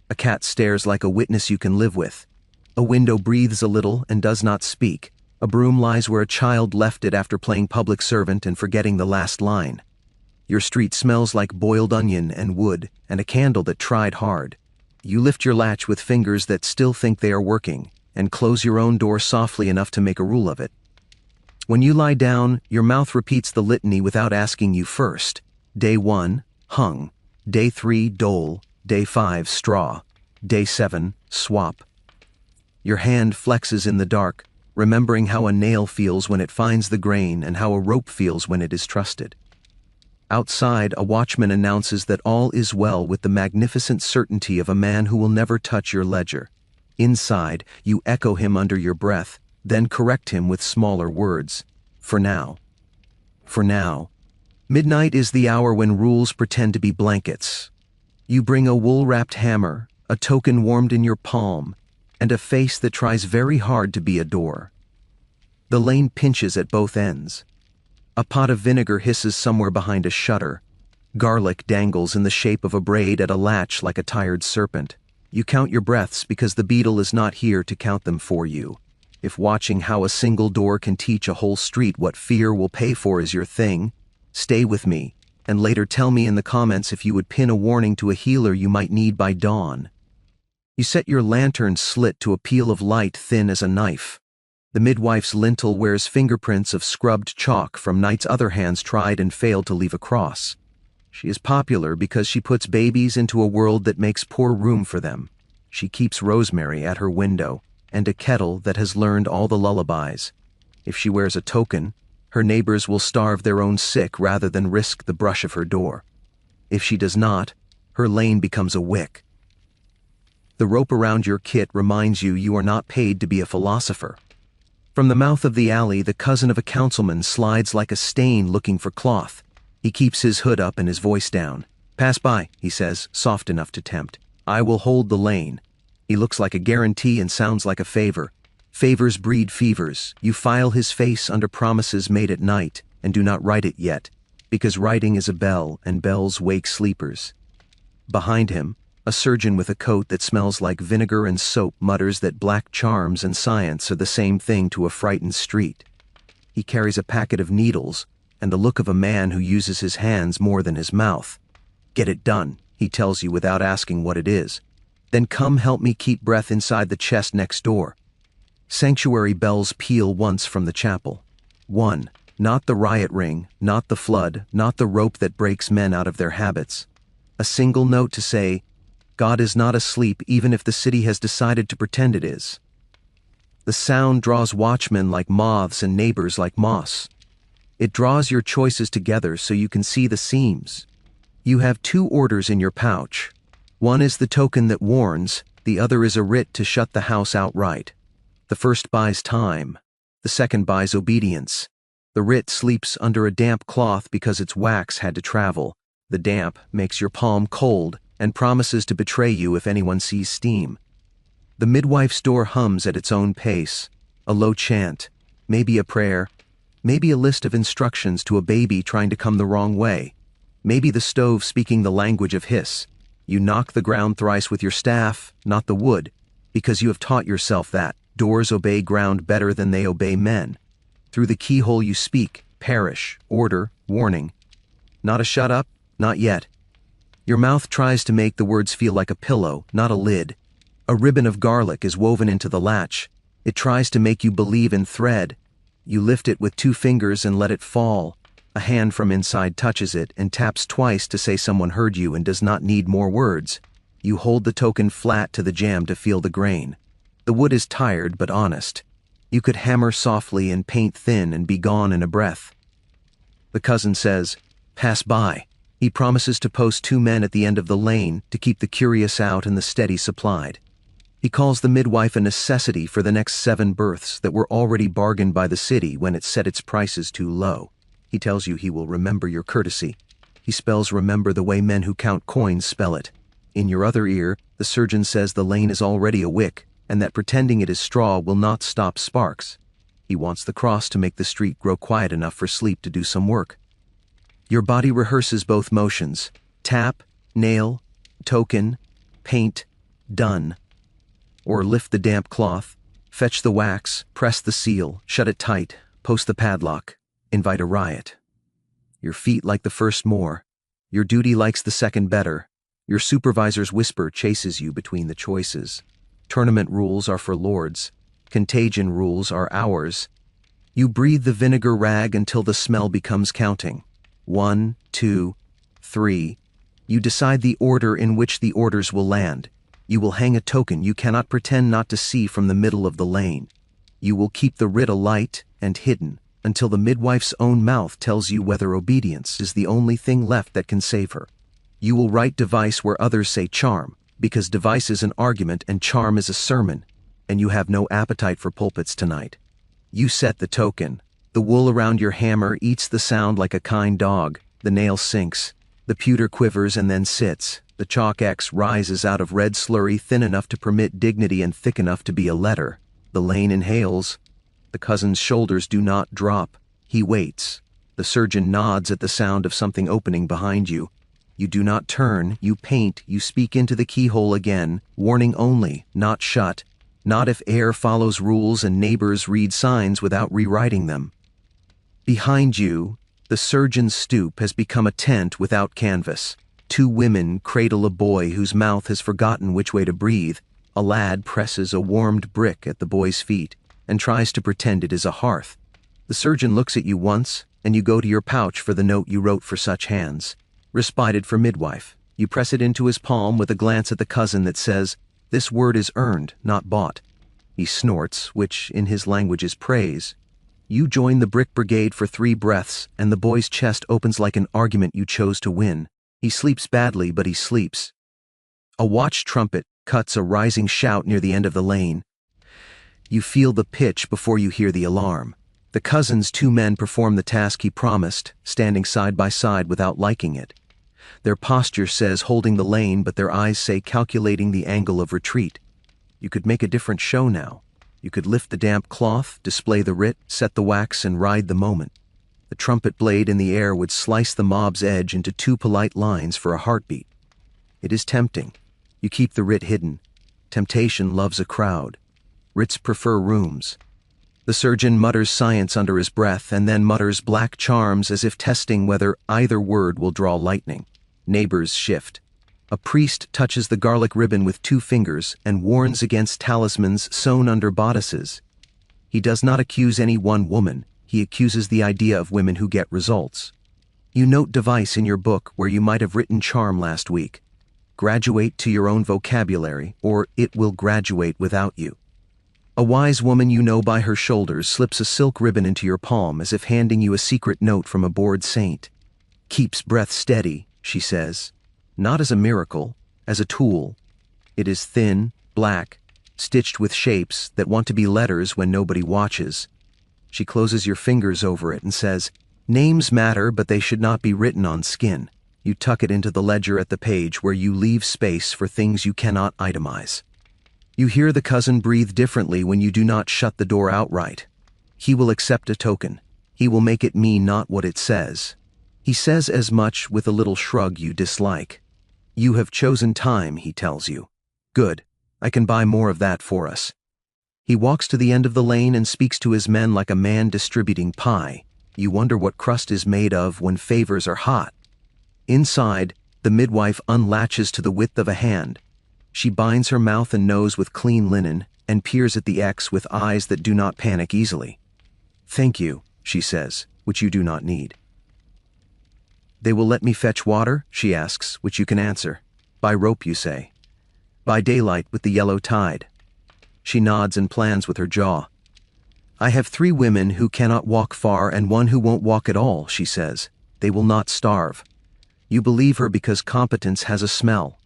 A cat stares like a witness you can live with. A window breathes a little and does not speak. A broom lies where a child left it after playing public servant and forgetting the last line. Your street smells like boiled onion and wood and a candle that tried hard. You lift your latch with fingers that still think they are working and close your own door softly enough to make a rule of it. When you lie down, your mouth repeats the litany without asking you first. Day 1, hung. Day 3, dole. Day 5, straw. Day 7, swap. Your hand flexes in the dark, remembering how a nail feels when it finds the grain and how a rope feels when it is trusted. Outside, a watchman announces that all is well with the magnificent certainty of a man who will never touch your ledger. Inside, you echo him under your breath, then correct him with smaller words. For now. For now. Midnight is the hour when rules pretend to be blankets. You bring a wool-wrapped hammer, a token warmed in your palm, and a face that tries very hard to be a door. The lane pinches at both ends. A pot of vinegar hisses somewhere behind a shutter. Garlic dangles in the shape of a braid at a latch like a tired serpent. You count your breaths because the beetle is not here to count them for you. If watching how a single door can teach a whole street what fear will pay for is your thing, stay with me, and later tell me in the comments if you would pin a warning to a healer you might need by dawn. You set your lantern slit to a peel of light thin as a knife. The midwife's lintel wears fingerprints of scrubbed chalk from nights other hands tried and failed to leave a cross. She is popular because she puts babies into a world that makes poor room for them. She keeps rosemary at her window and a kettle that has learned all the lullabies. If she wears a token, her neighbors will starve their own sick rather than risk the brush of her door. If she does not, her lane becomes a wick. The rope around your kit reminds you are not paid to be a philosopher. From the mouth of the alley, the cousin of a councilman slides like a stain looking for cloth. He keeps his hood up and his voice down. Pass by, he says, soft enough to tempt. I will hold the lane. He looks like a guarantee and sounds like a favor. Favors breed fevers. You file his face under promises made at night and do not write it yet, because writing is a bell and bells wake sleepers. Behind him, a surgeon with a coat that smells like vinegar and soap mutters that black charms and science are the same thing to a frightened street. He carries a packet of needles and the look of a man who uses his hands more than his mouth. Get it done, he tells you without asking what it is. Then come help me keep breath inside the chest next door. Sanctuary bells peal once from the chapel. 1. Not the riot ring, not the flood, not the rope that breaks men out of their habits. A single note to say, God is not asleep even if the city has decided to pretend it is. The sound draws watchmen like moths and neighbors like moss. It draws your choices together so you can see the seams. You have two orders in your pouch. One is the token that warns, the other is a writ to shut the house outright. The first buys time. The second buys obedience. The writ sleeps under a damp cloth because its wax had to travel. The damp makes your palm cold and promises to betray you if anyone sees steam. The midwife's door hums at its own pace. A low chant, maybe a prayer, maybe a list of instructions to a baby trying to come the wrong way, maybe the stove speaking the language of hiss. You knock the ground thrice with your staff, not the wood, because you have taught yourself that doors obey ground better than they obey men. Through the keyhole you speak, perish, order, warning. Not a shut up, not yet. Your mouth tries to make the words feel like a pillow, not a lid. A ribbon of garlic is woven into the latch. It tries to make you believe in thread. You lift it with 2 fingers and let it fall. A hand from inside touches it and taps twice to say someone heard you and does not need more words. You hold the token flat to the jamb to feel the grain. The wood is tired but honest. You could hammer softly and paint thin and be gone in a breath. The cousin says, "Pass by." He promises to post 2 men at the end of the lane to keep the curious out and the steady supplied. He calls the midwife a necessity for the next 7 births that were already bargained by the city when it set its prices too low. He tells you he will remember your courtesy. He spells remember the way men who count coins spell it. In your other ear, the surgeon says the lane is already a wick, and that pretending it is straw will not stop sparks. He wants the cross to make the street grow quiet enough for sleep to do some work. Your body rehearses both motions: tap, nail, token, paint, done. Or lift the damp cloth, fetch the wax, press the seal, shut it tight, post the padlock, invite a riot. Your feet like the first more. Your duty likes the second better. Your supervisor's whisper chases you between the choices. Tournament rules are for lords. Contagion rules are ours. You breathe the vinegar rag until the smell becomes counting. 1, 2, 3. You decide the order in which the orders will land. You will hang a token you cannot pretend not to see from the middle of the lane. You will keep the writ alight and hidden until the midwife's own mouth tells you whether obedience is the only thing left that can save her. You will write device where others say charm, because device is an argument and charm is a sermon, and you have no appetite for pulpits tonight. You set the token. The wool around your hammer eats the sound like a kind dog. The nail sinks. The pewter quivers and then sits. The chalk X rises out of red slurry thin enough to permit dignity and thick enough to be a letter. The lane inhales. The cousin's shoulders do not drop. He waits. The surgeon nods at the sound of something opening behind you. You do not turn, you paint, you speak into the keyhole again, warning only, not shut, not if air follows rules and neighbors read signs without rewriting them. Behind you, the surgeon's stoop has become a tent without canvas. 2 women cradle a boy whose mouth has forgotten which way to breathe. A lad presses a warmed brick at the boy's feet and tries to pretend it is a hearth. The surgeon looks at you once, and you go to your pouch for the note you wrote for such hands. Respited for midwife. You press it into his palm with a glance at the cousin that says, "This word is earned, not bought." He snorts, which in his language is praise. You join the brick brigade for 3 breaths, and the boy's chest opens like an argument you chose to win. He sleeps badly, but he sleeps. A watch trumpet cuts a rising shout near the end of the lane. You feel the pitch before you hear the alarm. The cousin's 2 men perform the task he promised, standing side by side without liking it. Their posture says holding the lane, but their eyes say calculating the angle of retreat. You could make a different show now. You could lift the damp cloth, display the writ, set the wax, and ride the moment. The trumpet blade in the air would slice the mob's edge into 2 polite lines for a heartbeat. It is tempting. You keep the writ hidden. Temptation loves a crowd. Writs prefer rooms. The surgeon mutters science under his breath and then mutters black charms as if testing whether either word will draw lightning. Neighbors shift. A priest touches the garlic ribbon with 2 fingers and warns against talismans sewn under bodices. He does not accuse any one woman. He accuses the idea of women who get results. You note device in your book where you might have written charm last week. Graduate to your own vocabulary, or it will graduate without you. A wise woman you know by her shoulders slips a silk ribbon into your palm as if handing you a secret note from a bored saint. Keeps breath steady, she says. Not as a miracle, as a tool. It is thin, black, stitched with shapes that want to be letters when nobody watches. She closes your fingers over it and says, "Names matter, but they should not be written on skin." You tuck it into the ledger at the page where you leave space for things you cannot itemize. You hear the cousin breathe differently when you do not shut the door outright. He will accept a token. He will make it mean not what it says. He says as much with a little shrug you dislike. "You have chosen time," he tells you. "Good. I can buy more of that for us." He walks to the end of the lane and speaks to his men like a man distributing pie. You wonder what crust is made of when favors are hot. Inside, the midwife unlatches to the width of a hand. She binds her mouth and nose with clean linen and peers at the X with eyes that do not panic easily. "Thank you," she says, "which you do not need." "They will let me fetch water?" she asks, which you can answer. "By rope," you say. "By daylight with the yellow tide." She nods and plans with her jaw. "I have 3 women who cannot walk far and 1 who won't walk at all," she says. "They will not starve." You believe her because competence has a smell.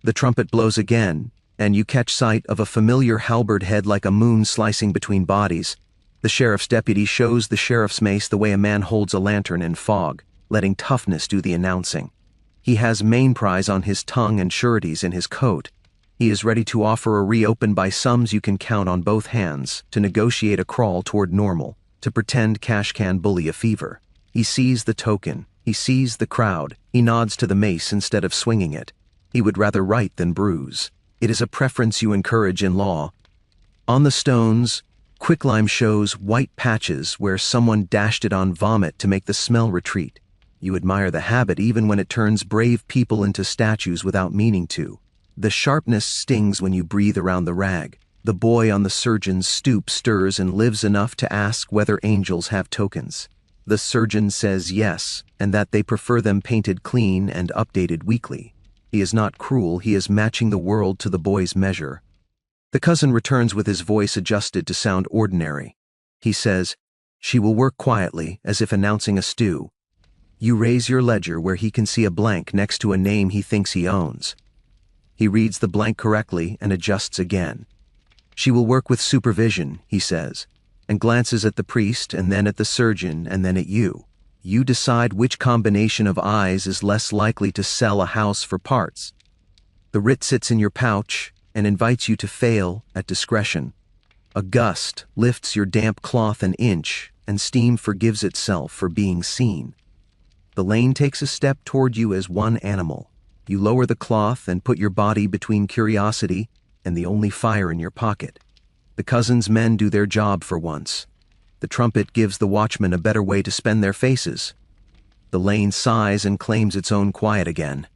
The trumpet blows again, and you catch sight of a familiar halberd head like a moon slicing between bodies. The sheriff's deputy shows the sheriff's mace the way a man holds a lantern in fog, letting toughness do the announcing. He has main prize on his tongue and sureties in his coat. He is ready to offer a reopen by sums you can count on both hands, to negotiate a crawl toward normal, to pretend cash can bully a fever. He sees the token. He sees the crowd. He nods to the mace instead of swinging it. He would rather write than bruise. It is a preference you encourage in law. On the stones, quicklime shows white patches where someone dashed it on vomit to make the smell retreat. You admire the habit even when it turns brave people into statues without meaning to. The sharpness stings when you breathe around the rag. The boy on the surgeon's stoop stirs and lives enough to ask whether angels have tokens. The surgeon says yes, and that they prefer them painted clean and updated weekly. He is not cruel, he is matching the world to the boy's measure. The cousin returns with his voice adjusted to sound ordinary. He says, "She will work quietly, as if announcing a stew." You raise your ledger where he can see a blank next to a name he thinks he owns. He reads the blank correctly and adjusts again. "She will work with supervision," he says, and glances at the priest and then at the surgeon and then at you. You decide which combination of eyes is less likely to sell a house for parts. The writ sits in your pouch and invites you to fail at discretion. A gust lifts your damp cloth an inch, and steam forgives itself for being seen. The lane takes a step toward you as one animal. You lower the cloth and put your body between curiosity and the only fire in your pocket. The cousin's men do their job for once. The trumpet gives the watchmen a better way to spend their faces. The lane sighs and claims its own quiet again.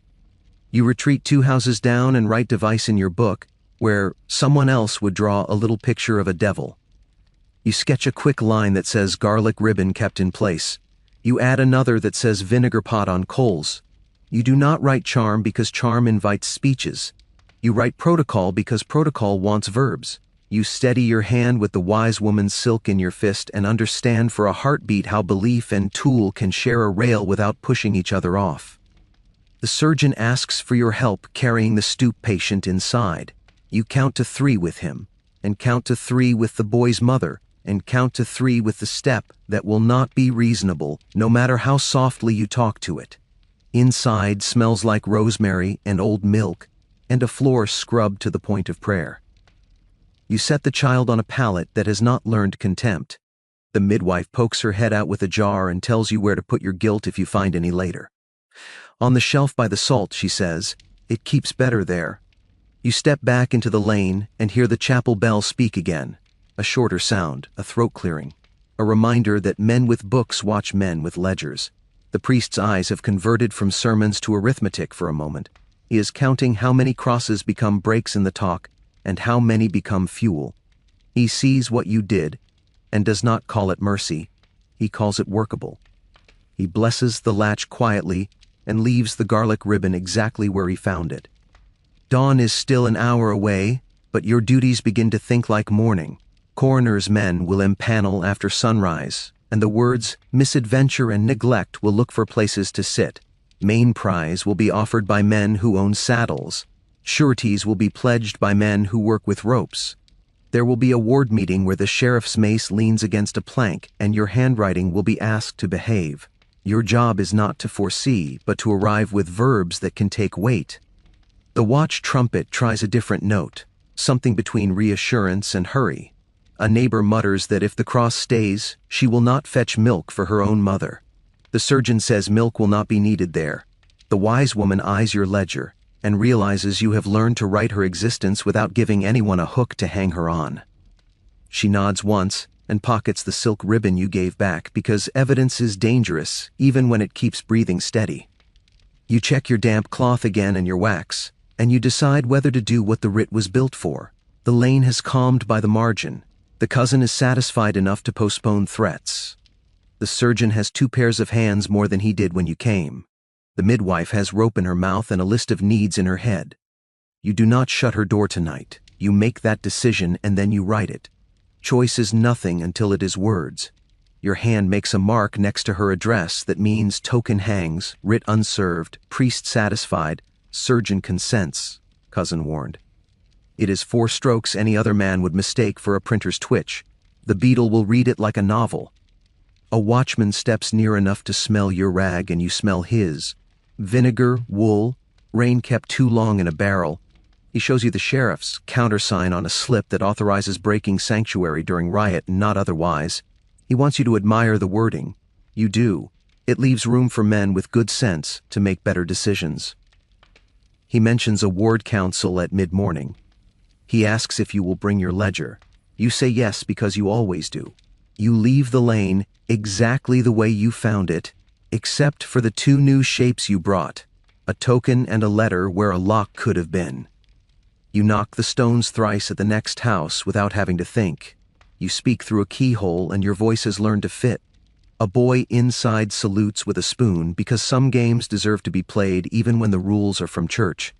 You retreat 2 houses down and write device in your book, where someone else would draw a little picture of a devil. You sketch a quick line that says garlic ribbon kept in place. You add another that says vinegar pot on coals. You do not write charm because charm invites speeches. You write protocol because protocol wants verbs. You steady your hand with the wise woman's silk in your fist and understand for a heartbeat how belief and tool can share a rail without pushing each other off. The surgeon asks for your help carrying the stoop patient inside. You count to 3 with him, and count to 3 with the boy's mother, and count to 3 with the step that will not be reasonable, no matter how softly you talk to it. Inside smells like rosemary and old milk, and a floor scrubbed to the point of prayer. You set the child on a pallet that has not learned contempt. The midwife pokes her head out with a jar and tells you where to put your guilt if you find any later. "On the shelf by the salt," she says. "It keeps better there." You step back into the lane and hear the chapel bell speak again. A shorter sound, a throat clearing. A reminder that men with books watch men with ledgers. The priest's eyes have converted from sermons to arithmetic for a moment. He is counting how many crosses become breaks in the talk and how many become fuel. He sees what you did and does not call it mercy. He calls it workable. He blesses the latch quietly and leaves the garlic ribbon exactly where he found it. Dawn is still an hour away, but your duties begin to think like morning. Coroner's men will empanel after sunrise, and the words misadventure and neglect will look for places to sit. Main prize will be offered by men who own saddles. Sureties will be pledged by men who work with ropes. There will be a ward meeting where the sheriff's mace leans against a plank and your handwriting will be asked to behave. Your job is not to foresee, but to arrive with verbs that can take weight. The watch trumpet tries a different note, something between reassurance and hurry. A neighbor mutters that if the cross stays, she will not fetch milk for her own mother. The surgeon says milk will not be needed there. The wise woman eyes your ledger and realizes you have learned to write her existence without giving anyone a hook to hang her on. She nods once and pockets the silk ribbon you gave back because evidence is dangerous even when it keeps breathing steady. You check your damp cloth again and your wax, and you decide whether to do what the writ was built for. The lane has calmed by the margin. The cousin is satisfied enough to postpone threats. The surgeon has 2 pairs of hands more than he did when you came. The midwife has rope in her mouth and a list of needs in her head. You do not shut her door tonight. You make that decision and then you write it. Choice is nothing until it is words. Your hand makes a mark next to her address that means token hangs, writ unserved, priest satisfied, surgeon consents, cousin warned. It is 4 strokes any other man would mistake for a printer's twitch. The beadle will read it like a novel. A watchman steps near enough to smell your rag and you smell his. Vinegar, wool, rain kept too long in a barrel. He shows you the sheriff's countersign on a slip that authorizes breaking sanctuary during riot and not otherwise. He wants you to admire the wording. You do. It leaves room for men with good sense to make better decisions. He mentions a ward council at mid-morning. He asks if you will bring your ledger. You say yes because you always do. You leave the lane exactly the way you found it, except for the 2 new shapes you brought, a token and a letter where a lock could have been. You knock the stones thrice at the next house without having to think. You speak through a keyhole and your voice has learned to fit. A boy inside salutes with a spoon because some games deserve to be played even when the rules are from church.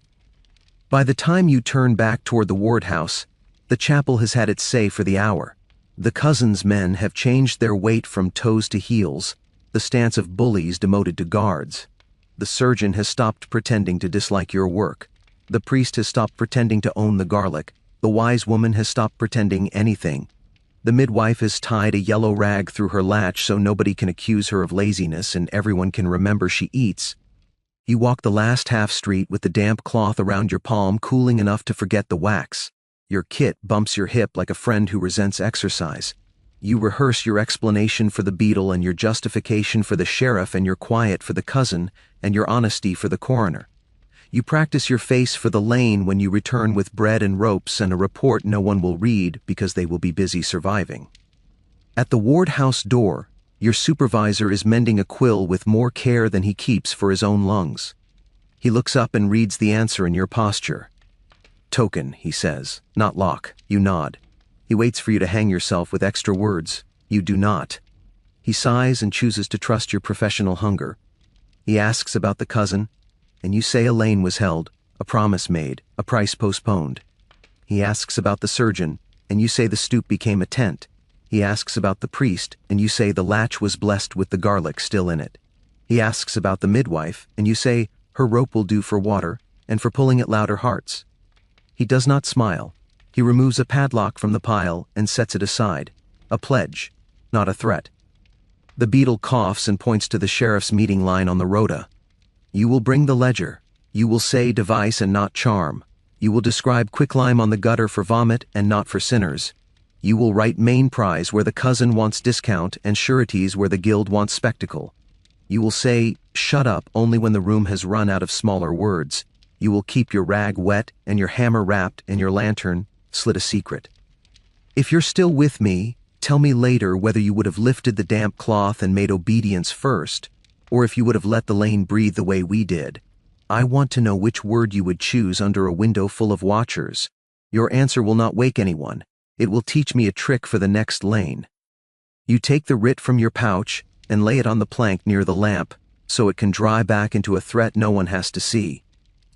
By the time you turn back toward the ward house, the chapel has had its say for the hour. The cousin's men have changed their weight from toes to heels, the stance of bullies demoted to guards. The surgeon has stopped pretending to dislike your work. The priest has stopped pretending to own the garlic. The wise woman has stopped pretending anything. The midwife has tied a yellow rag through her latch so nobody can accuse her of laziness and everyone can remember she eats. You walk the last half street with the damp cloth around your palm cooling enough to forget the wax. Your kit bumps your hip like a friend who resents exercise. You rehearse your explanation for the beadle and your justification for the sheriff and your quiet for the cousin and your honesty for the coroner. You practice your face for the lane when you return with bread and ropes and a report no one will read because they will be busy surviving. At the ward house door, your supervisor is mending a quill with more care than he keeps for his own lungs. He looks up and reads the answer in your posture. Token, he says, not lock. You nod. He waits for you to hang yourself with extra words. You do not. He sighs and chooses to trust your professional hunger. He asks about the cousin, and you say a lane was held, a promise made, a price postponed. He asks about the surgeon, and you say the stoop became a tent. He asks about the priest, and you say the latch was blessed with the garlic still in it. He asks about the midwife, and you say her rope will do for water and for pulling at louder hearts. He does not smile. He removes a padlock from the pile and sets it aside. A pledge, not a threat. The beadle coughs and points to the sheriff's meeting line on the rota. You will bring the ledger. You will say device and not charm. You will describe quicklime on the gutter for vomit and not for sinners. You will write main prize where the cousin wants discount and sureties where the guild wants spectacle. You will say shut up only when the room has run out of smaller words. You will keep your rag wet and your hammer wrapped and your lantern slit a secret. If you're still with me, tell me later whether you would have lifted the damp cloth and made obedience first, or if you would have let the lane breathe the way we did. I want to know which word you would choose under a window full of watchers. Your answer will not wake anyone. It will teach me a trick for the next lane. You take the writ from your pouch and lay it on the plank near the lamp so it can dry back into a threat no one has to see.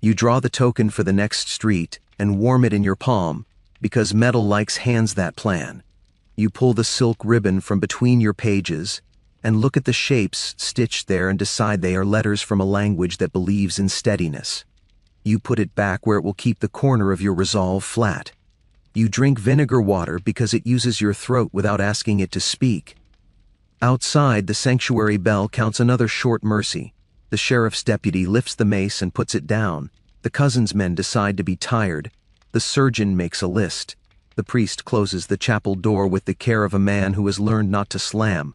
You draw the token for the next street and warm it in your palm because metal likes hands that plan. You pull the silk ribbon from between your pages and look at the shapes stitched there and decide they are letters from a language that believes in steadiness. You put it back where it will keep the corner of your resolve flat. You drink vinegar water because it uses your throat without asking it to speak. Outside, the sanctuary bell counts another short mercy. The sheriff's deputy lifts the mace and puts it down. The cousin's men decide to be tired. The surgeon makes a list. The priest closes the chapel door with the care of a man who has learned not to slam.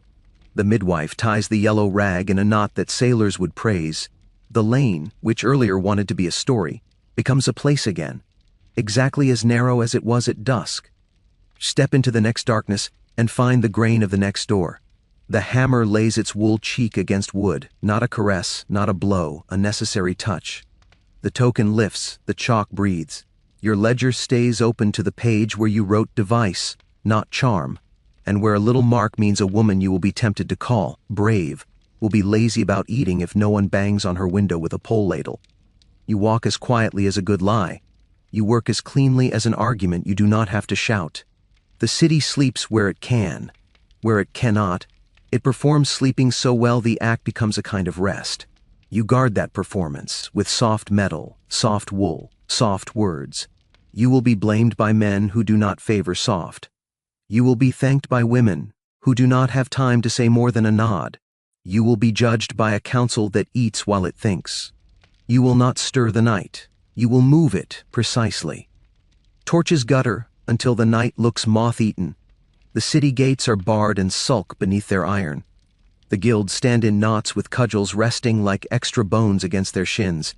The midwife ties the yellow rag in a knot that sailors would praise. The lane, which earlier wanted to be a story, becomes a place again, exactly as narrow as it was at dusk. Step into the next darkness and find the grain of the next door. The hammer lays its wool cheek against wood, not a caress, not a blow, a necessary touch. The token lifts, the chalk breathes. Your ledger stays open to the page where you wrote device, not charm, and where a little mark means a woman you will be tempted to call, brave, will be lazy about eating if no one bangs on her window with a pole ladle. You walk as quietly as a good lie. You work as cleanly as an argument you do not have to shout. The city sleeps where it can. Where it cannot, it performs sleeping so well the act becomes a kind of rest. You guard that performance with soft metal, soft wool, soft words. You will be blamed by men who do not favor soft. You will be thanked by women who do not have time to say more than a nod. You will be judged by a council that eats while it thinks. You will not stir the night. You will move it precisely. Torches gutter until the night looks moth-eaten. The city gates are barred and sulk beneath their iron. The guilds stand in knots with cudgels resting like extra bones against their shins.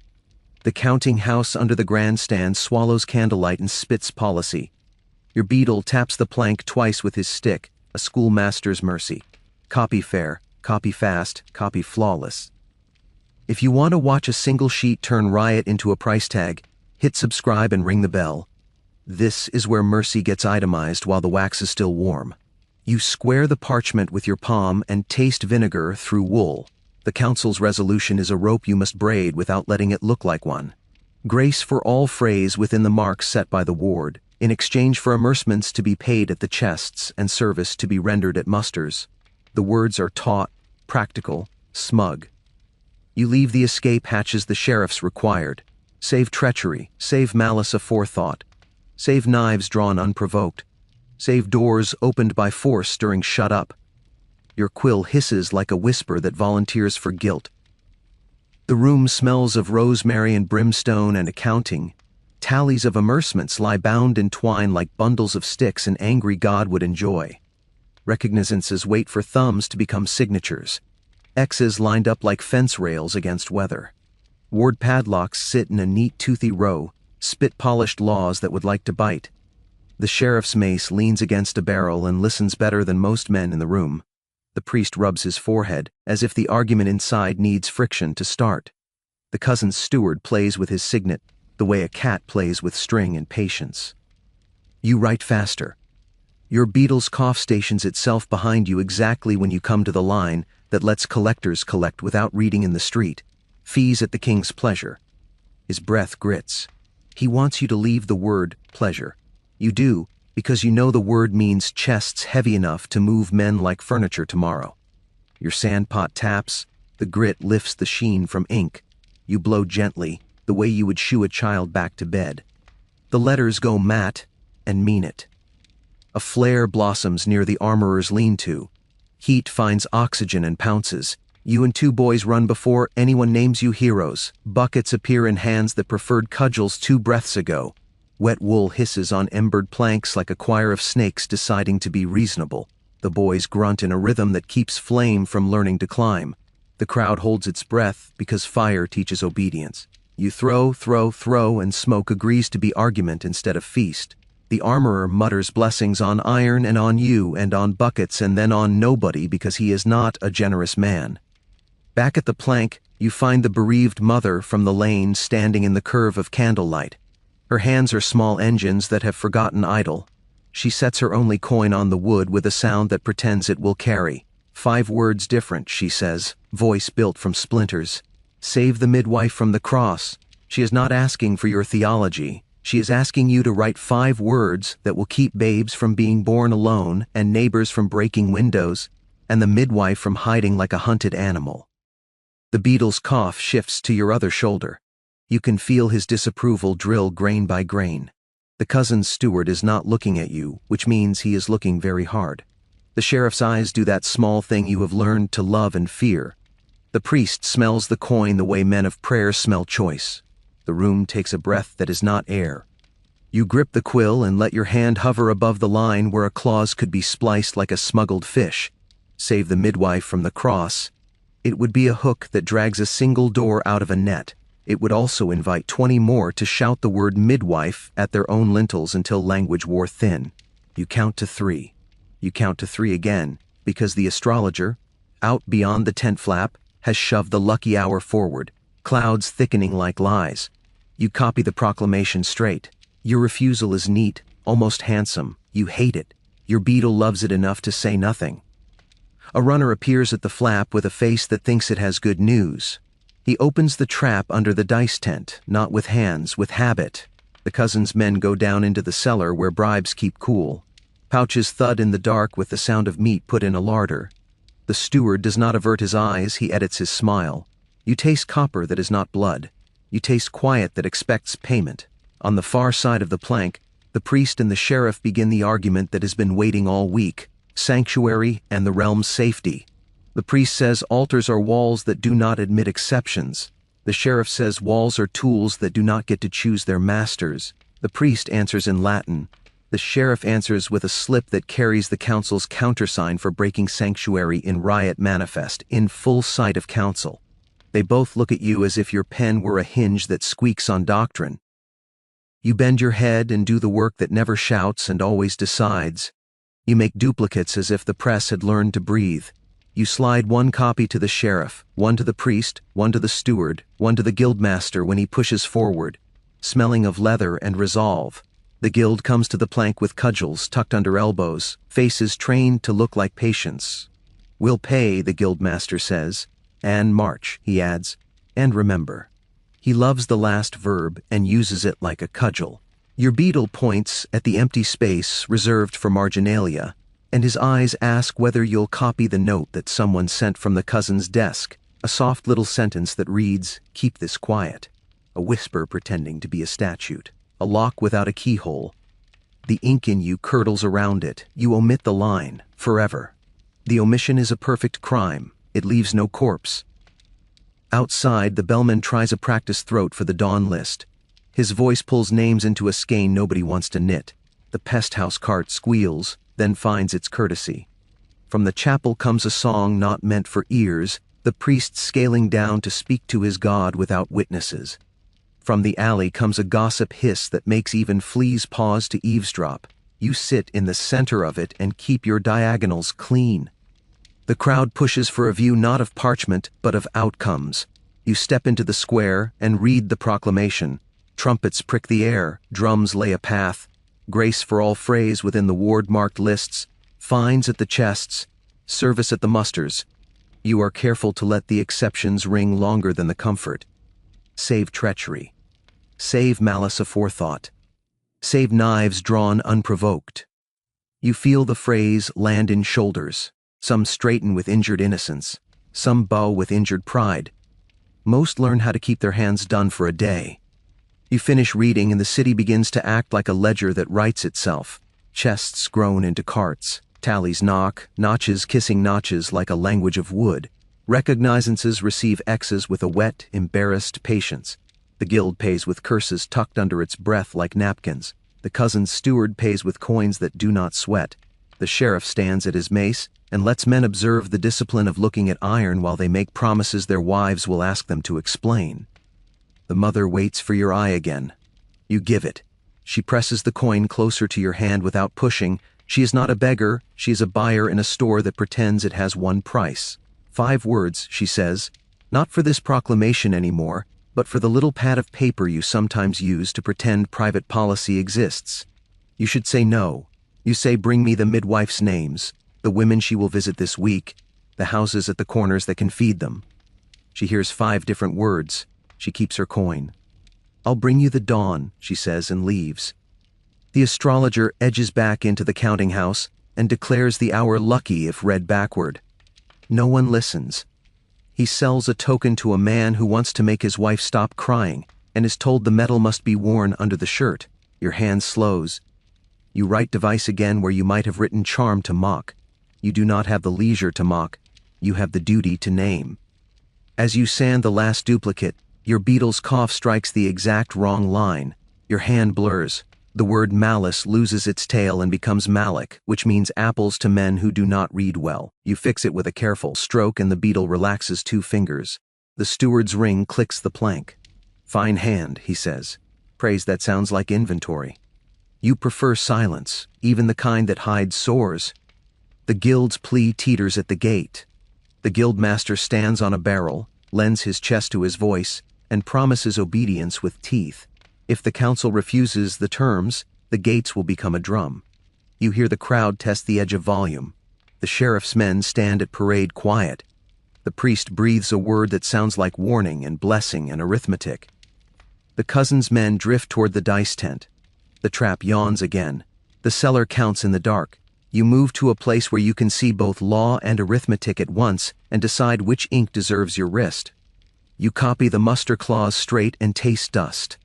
The counting house under the grandstand swallows candlelight and spits policy. Your beadle taps the plank twice with his stick, a schoolmaster's mercy. Copy fair, copy fast, copy flawless. If you want to watch a single sheet turn riot into a price tag, hit subscribe and ring the bell. This is where mercy gets itemized while the wax is still warm. You square the parchment with your palm and taste vinegar through wool. The council's resolution is a rope you must braid without letting it look like one. Grace for all phrase within the marks set by the ward, in exchange for immersements to be paid at the chests and service to be rendered at musters. The words are taut, practical, smug. You leave the escape hatches the sheriff's required. Save treachery, save malice aforethought. Save knives drawn unprovoked. Save doors opened by force during shut up. Your quill hisses like a whisper that volunteers for guilt. The room smells of rosemary and brimstone and accounting. Tallies of immersements lie bound in twine like bundles of sticks an angry god would enjoy. Recognizances wait for thumbs to become signatures. X's lined up like fence rails against weather. Ward padlocks sit in a neat toothy row, spit-polished laws that would like to bite. The sheriff's mace leans against a barrel and listens better than most men in the room. The priest rubs his forehead, as if the argument inside needs friction to start. The cousin's steward plays with his signet, the way a cat plays with string and patience. You write faster. Your beadle's cough stations itself behind you exactly when you come to the line that lets collectors collect without reading in the street. Fees at the king's pleasure. His breath grits. He wants you to leave the word pleasure. You do, because you know the word means chests heavy enough to move men like furniture tomorrow. Your sandpot taps, the grit lifts the sheen from ink. You blow gently, the way you would shoo a child back to bed. The letters go matte and mean it. A flare blossoms near the armorer's lean-to. Heat finds oxygen and pounces. You and two boys run before anyone names you heroes. Buckets appear in hands that preferred cudgels 2 breaths ago. Wet wool hisses on embered planks like a choir of snakes deciding to be reasonable. The boys grunt in a rhythm that keeps flame from learning to climb. The crowd holds its breath because fire teaches obedience. You throw, and smoke agrees to be argument instead of feast. The armorer mutters blessings on iron and on you and on buckets and then on nobody because he is not a generous man. Back at the plank, you find the bereaved mother from the lane standing in the curve of candlelight. Her hands are small engines that have forgotten idle. She sets her only coin on the wood with a sound that pretends it will carry. 5 words different, she says, voice built from splinters. Save the midwife from the cross. She is not asking for your theology. She is asking you to write 5 words that will keep babes from being born alone and neighbors from breaking windows. and the midwife from hiding like a hunted animal. The beadle's cough shifts to your other shoulder. You can feel his disapproval drill grain by grain. The cousin's steward is not looking at you, which means he is looking very hard. The sheriff's eyes do that small thing you have learned to love and fear. The priest smells the coin the way men of prayer smell choice. The room takes a breath that is not air. You grip the quill and let your hand hover above the line where a clause could be spliced like a smuggled fish. Save the midwife from the cross. It would be a hook that drags a single door out of a net. It would also invite 20 more to shout the word midwife at their own lintels until language wore thin. You count to 3. You count to 3 again, because the astrologer, out beyond the tent flap, has shoved the lucky hour forward, clouds thickening like lies. You copy the proclamation straight. Your refusal is neat, almost handsome. You hate it. Your beetle loves it enough to say nothing. A runner appears at the flap with a face that thinks it has good news. He opens the trap under the dice tent, not with hands, with habit. The cousin's men go down into the cellar where bribes keep cool. Pouches thud in the dark with the sound of meat put in a larder. The steward does not avert his eyes, he edits his smile. You taste copper that is not blood. You taste quiet that expects payment. On the far side of the plank, the priest and the sheriff begin the argument that has been waiting all week: sanctuary and the realm's safety. The priest says altars are walls that do not admit exceptions. The sheriff says walls are tools that do not get to choose their masters. The priest answers in Latin. The sheriff answers with a slip that carries the council's countersign for breaking sanctuary in riot manifest, in full sight of council. They both look at you as if your pen were a hinge that squeaks on doctrine. You bend your head and do the work that never shouts and always decides. You make duplicates as if the press had learned to breathe. You slide one copy to the sheriff, one to the priest, one to the steward, one to the guildmaster when he pushes forward, smelling of leather and resolve. The guild comes to the plank with cudgels tucked under elbows, faces trained to look like patients. "We'll pay," the guildmaster says. "And march," he adds. "And remember." He loves the last verb and uses it like a cudgel. Your beetle points at the empty space reserved for marginalia, and his eyes ask whether you'll copy the note that someone sent from the cousin's desk, a soft little sentence that reads, "Keep this quiet," a whisper pretending to be a statute, a lock without a keyhole. The ink in you curdles around it. You omit the line, "forever." The omission is a perfect crime. It leaves no corpse. Outside, the bellman tries a practice throat for the dawn list. His voice pulls names into a skein nobody wants to knit. The pest house cart squeals, then finds its courtesy. From the chapel comes a song not meant for ears, the priest scaling down to speak to his God without witnesses. From the alley comes a gossip hiss that makes even fleas pause to eavesdrop. You sit in the center of it and keep your diagonals clean. The crowd pushes for a view not of parchment, but of outcomes. You step into the square and read the proclamation. Trumpets prick the air, drums lay a path. Grace for all phrase within the ward-marked lists. Fines at the chests. Service at the musters. You are careful to let the exceptions ring longer than the comfort. Save treachery. Save malice aforethought. Save knives drawn unprovoked. You feel the phrase land in shoulders. Some straighten with injured innocence. Some bow with injured pride. Most learn how to keep their hands done for a day. You finish reading and the city begins to act like a ledger that writes itself. Chests groan into carts. Tallies knock, notches kissing notches like a language of wood. Recognizances receive X's with a wet, embarrassed patience. The guild pays with curses tucked under its breath like napkins. The cousin's steward pays with coins that do not sweat. The sheriff stands at his mace and lets men observe the discipline of looking at iron while they make promises their wives will ask them to explain. The mother waits for your eye again. You give it. She presses the coin closer to your hand without pushing. She is not a beggar, she is a buyer in a store that pretends it has one price. 5 words, she says, not for this proclamation anymore, but for the little pad of paper you sometimes use to pretend private policy exists. You should say no. You say bring me the midwife's names, the women she will visit this week, the houses at the corners that can feed them. She hears 5 different words. She keeps her coin. I'll bring you the dawn, she says and leaves. The astrologer edges back into the counting house and declares the hour lucky if read backward. No one listens. He sells a token to a man who wants to make his wife stop crying and is told the metal must be worn under the shirt. Your hand slows. You write device again where you might have written charm to mock. You do not have the leisure to mock. You have the duty to name. As you sand the last duplicate, your beetle's cough strikes the exact wrong line. Your hand blurs. The word malice loses its tail and becomes malic, which means apples to men who do not read well. You fix it with a careful stroke and the beetle relaxes 2 fingers. The steward's ring clicks the plank. Fine hand, he says. Praise that sounds like inventory. You prefer silence, even the kind that hides sores. The guild's plea teeters at the gate. The guildmaster stands on a barrel, lends his chest to his voice, and promises obedience with teeth. If the council refuses the terms, the gates will become a drum. You hear the crowd test the edge of volume. The sheriff's men stand at parade quiet. The priest breathes a word that sounds like warning and blessing and arithmetic. The cousin's men drift toward the dice tent. The trap yawns again. The seller counts in the dark. You move to a place where you can see both law and arithmetic at once and decide which ink deserves your wrist. You copy the muster clause straight and taste dust.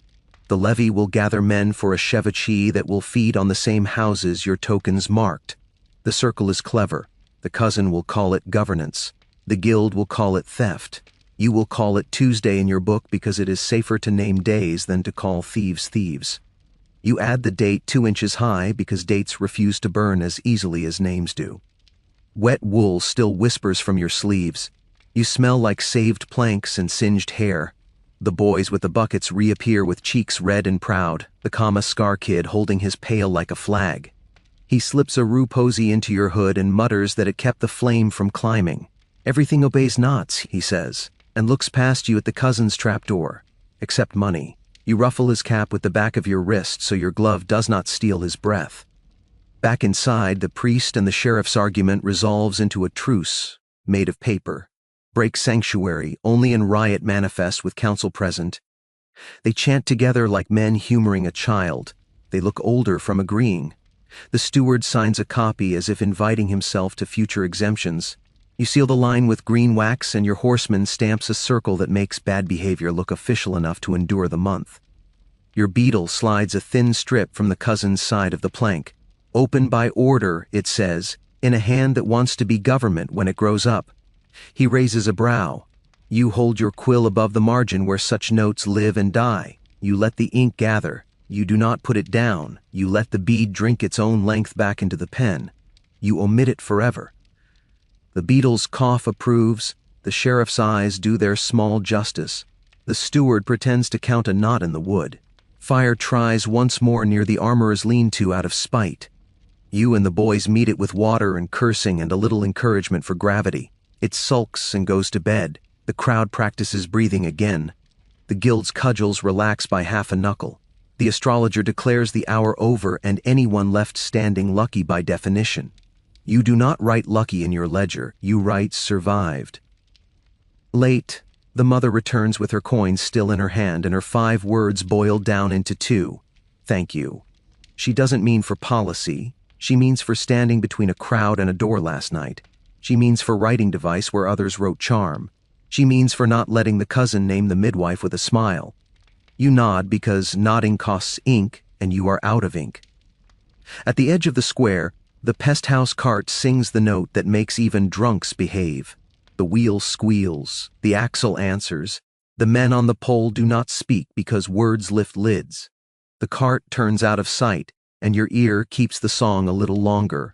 The levy will gather men for a chevauchee that will feed on the same houses your tokens marked. The circle is clever. The cousin will call it governance. The guild will call it theft. You will call it Tuesday in your book because it is safer to name days than to call thieves thieves. You add the date 2 inches high because dates refuse to burn as easily as names do. Wet wool still whispers from your sleeves. You smell like saved planks and singed hair. The boys with the buckets reappear with cheeks red and proud, the comma scar kid holding his pail like a flag. He slips a rue posy into your hood and mutters that it kept the flame from climbing. Everything obeys knots, he says, and looks past you at the cousin's trapdoor. Except money. You ruffle his cap with the back of your wrist so your glove does not steal his breath. Back inside, the priest and the sheriff's argument resolves into a truce, made of paper. Break sanctuary, only in riot manifest with council present. They chant together like men humoring a child. They look older from agreeing. The steward signs a copy as if inviting himself to future exemptions. You seal the line with green wax and your horseman stamps a circle that makes bad behavior look official enough to endure the month. Your beetle slides a thin strip from the cousin's side of the plank. Open by order, it says, in a hand that wants to be government when it grows up. He raises a brow. You hold your quill above the margin where such notes live and die. You let the ink gather. You do not put it down. You let the bead drink its own length back into the pen. You omit it forever. The beetle's cough approves. The sheriff's eyes do their small justice. The steward pretends to count a knot in the wood. Fire tries once more near the armorer's lean-to out of spite. You and the boys meet it with water and cursing and a little encouragement for gravity. It sulks and goes to bed. The crowd practices breathing again. The guild's cudgels relax by half a knuckle. The astrologer declares the hour over and anyone left standing lucky by definition. You do not write lucky in your ledger. You write survived. Late, the mother returns with her coins still in her hand and her 5 words boiled down into 2. Thank you. She doesn't mean for policy. She means for standing between a crowd and a door last night. She means for writing device where others wrote charm. She means for not letting the cousin name the midwife with a smile. You nod because nodding costs ink and you are out of ink. At the edge of the square, the pest house cart sings the note that makes even drunks behave. The wheel squeals, the axle answers. The men on the pole do not speak because words lift lids. The cart turns out of sight and your ear keeps the song a little longer.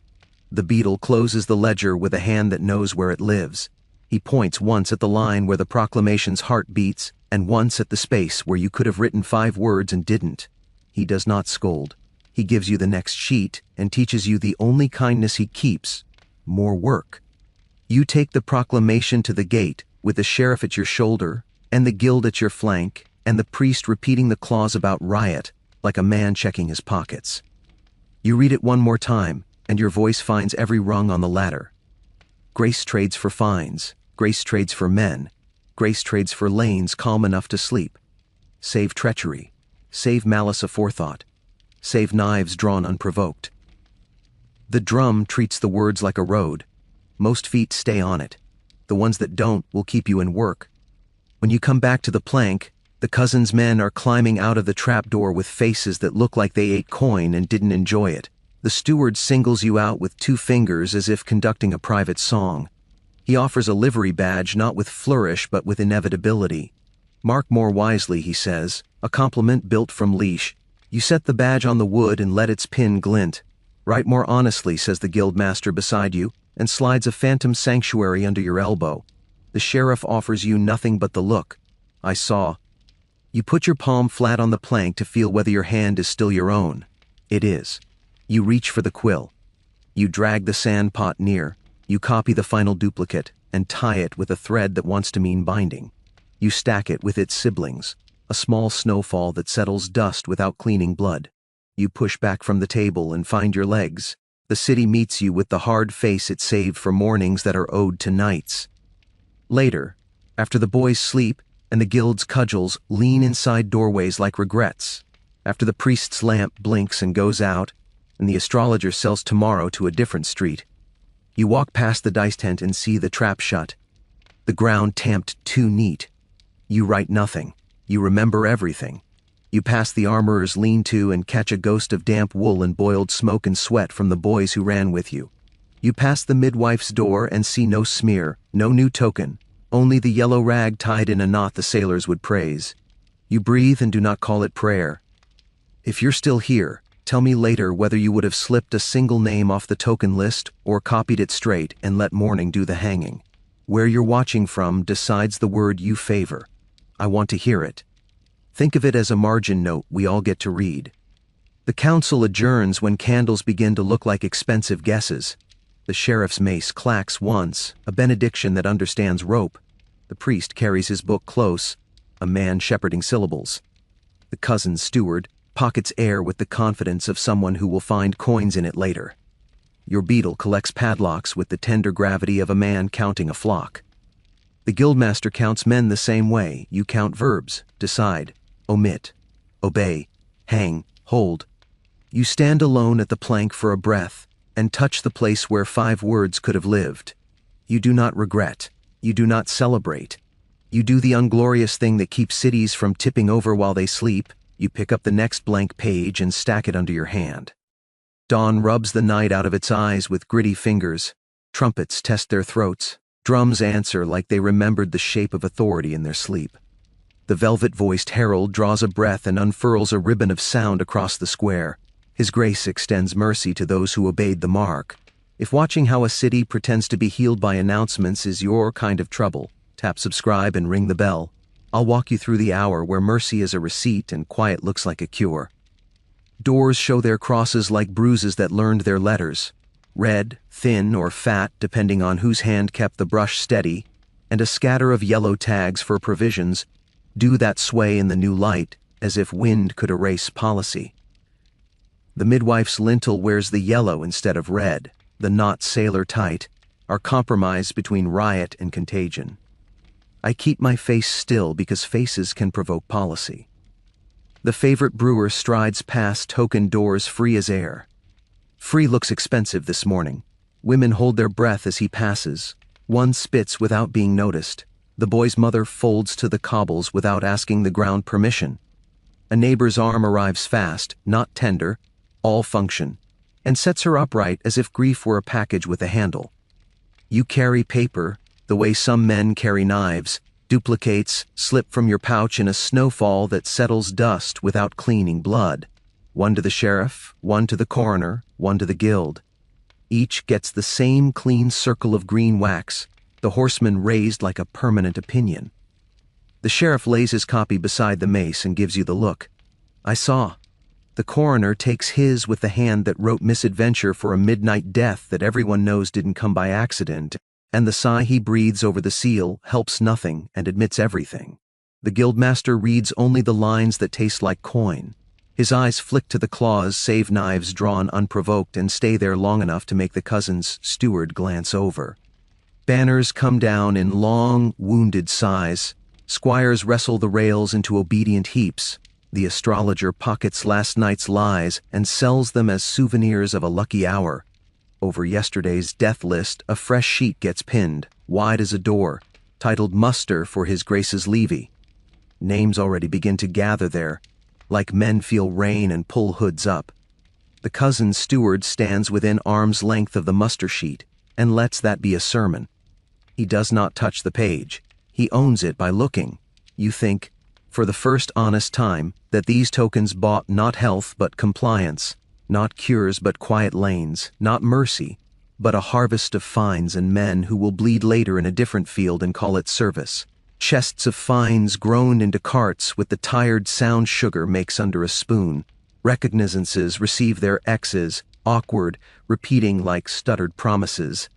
The beetle closes the ledger with a hand that knows where it lives. He points once at the line where the proclamation's heart beats and once at the space where you could have written 5 words and didn't. He does not scold. He gives you the next sheet and teaches you the only kindness he keeps, more work. You take the proclamation to the gate with the sheriff at your shoulder and the guild at your flank and the priest repeating the clause about riot like a man checking his pockets. You read it one more time and your voice finds every rung on the ladder. Grace trades for fines. Grace trades for men. Grace trades for lanes calm enough to sleep. Save treachery. Save malice aforethought. Save knives drawn unprovoked. The drum treats the words like a road. Most feet stay on it. The ones that don't will keep you in work. When you come back to the plank, the cousin's men are climbing out of the trapdoor with faces that look like they ate coin and didn't enjoy it. The steward singles you out with 2 fingers as if conducting a private song. He offers a livery badge not with flourish but with inevitability. Mark more wisely, he says, a compliment built from leash. You set the badge on the wood and let its pin glint. Write more honestly, says the guildmaster beside you, and slides a phantom sanctuary under your elbow. The sheriff offers you nothing but the look. I saw. You put your palm flat on the plank to feel whether your hand is still your own. It is. You reach for the quill. You drag the sand pot near. You copy the final duplicate and tie it with a thread that wants to mean binding. You stack it with its siblings, a small snowfall that settles dust without cleaning blood. You push back from the table and find your legs. The city meets you with the hard face it saved for mornings that are owed to nights. Later, after the boys sleep and the guild's cudgels lean inside doorways like regrets, after the priest's lamp blinks and goes out, and the astrologer sells tomorrow to a different street, you walk past the dice tent and see the trap shut. The ground tamped too neat. You write nothing. You remember everything. You pass the armorer's lean-to and catch a ghost of damp wool and boiled smoke and sweat from the boys who ran with you. You pass the midwife's door and see no smear, no new token, only the yellow rag tied in a knot the sailors would praise. You breathe and do not call it prayer. If you're still here, tell me later whether you would have slipped a single name off the token list or copied it straight and let morning do the hanging. Where you're watching from decides the word you favor. I want to hear it. Think of it as a margin note we all get to read. The council adjourns when candles begin to look like expensive guesses. The sheriff's mace clacks once, a benediction that understands rope. The priest carries his book close, a man shepherding syllables. The cousin's steward pockets air with the confidence of someone who will find coins in it later. Your beadle collects padlocks with the tender gravity of a man counting a flock. The guildmaster counts men the same way. You count verbs, decide, omit, obey, hang, hold. You stand alone at the plank for a breath and touch the place where 5 words could have lived. You do not regret. You do not celebrate. You do the unglorious thing that keeps cities from tipping over while they sleep. You pick up the next blank page and stack it under your hand. Dawn rubs the night out of its eyes with gritty fingers. Trumpets test their throats. Drums answer like they remembered the shape of authority in their sleep. The velvet-voiced herald draws a breath and unfurls a ribbon of sound across the square. His grace extends mercy to those who obeyed the mark. If watching how a city pretends to be healed by announcements is your kind of trouble, tap subscribe and ring the bell. I'll walk you through the hour where mercy is a receipt and quiet looks like a cure. Doors show their crosses like bruises that learned their letters. Red, thin, or fat, depending on whose hand kept the brush steady, and a scatter of yellow tags for provisions do that sway in the new light as if wind could erase policy. The midwife's lintel wears the yellow instead of red. The knot sailor tight are compromised between riot and contagion. I keep my face still because faces can provoke policy. The favorite brewer strides past token doors free as air. Free looks expensive this morning. Women hold their breath as he passes. One spits without being noticed. The boy's mother folds to the cobbles without asking the ground permission. A neighbor's arm arrives fast, not tender, all function, and sets her upright as if grief were a package with a handle. You carry paper, the way some men carry knives, duplicates slip from your pouch in a snowfall that settles dust without cleaning blood. One to the sheriff, one to the coroner, one to the guild. Each gets the same clean circle of green wax, the horseman raised like a permanent opinion. The sheriff lays his copy beside the mace and gives you the look. I saw. The coroner takes his with the hand that wrote misadventure for a midnight death that everyone knows didn't come by accident, and the sigh he breathes over the seal helps nothing and admits everything. The guildmaster reads only the lines that taste like coin. His eyes flick to the claws save knives drawn unprovoked and stay there long enough to make the cousin's steward glance over. Banners come down in long, wounded sighs. Squires wrestle the rails into obedient heaps. The astrologer pockets last night's lies and sells them as souvenirs of a lucky hour. Over yesterday's death list, a fresh sheet gets pinned, wide as a door, titled Muster for His Grace's Levy. Names already begin to gather there, like men feel rain and pull hoods up. The cousin steward stands within arm's length of the muster sheet and lets that be a sermon. He does not touch the page. He owns it by looking. You think, for the first honest time, that these tokens bought not health but compliance, not cures but quiet lanes, not mercy, but a harvest of fines and men who will bleed later in a different field and call it service. Chests of fines groaned into carts with the tired sound sugar makes under a spoon. Recognizances receive their X's, awkward, repeating like stuttered promises.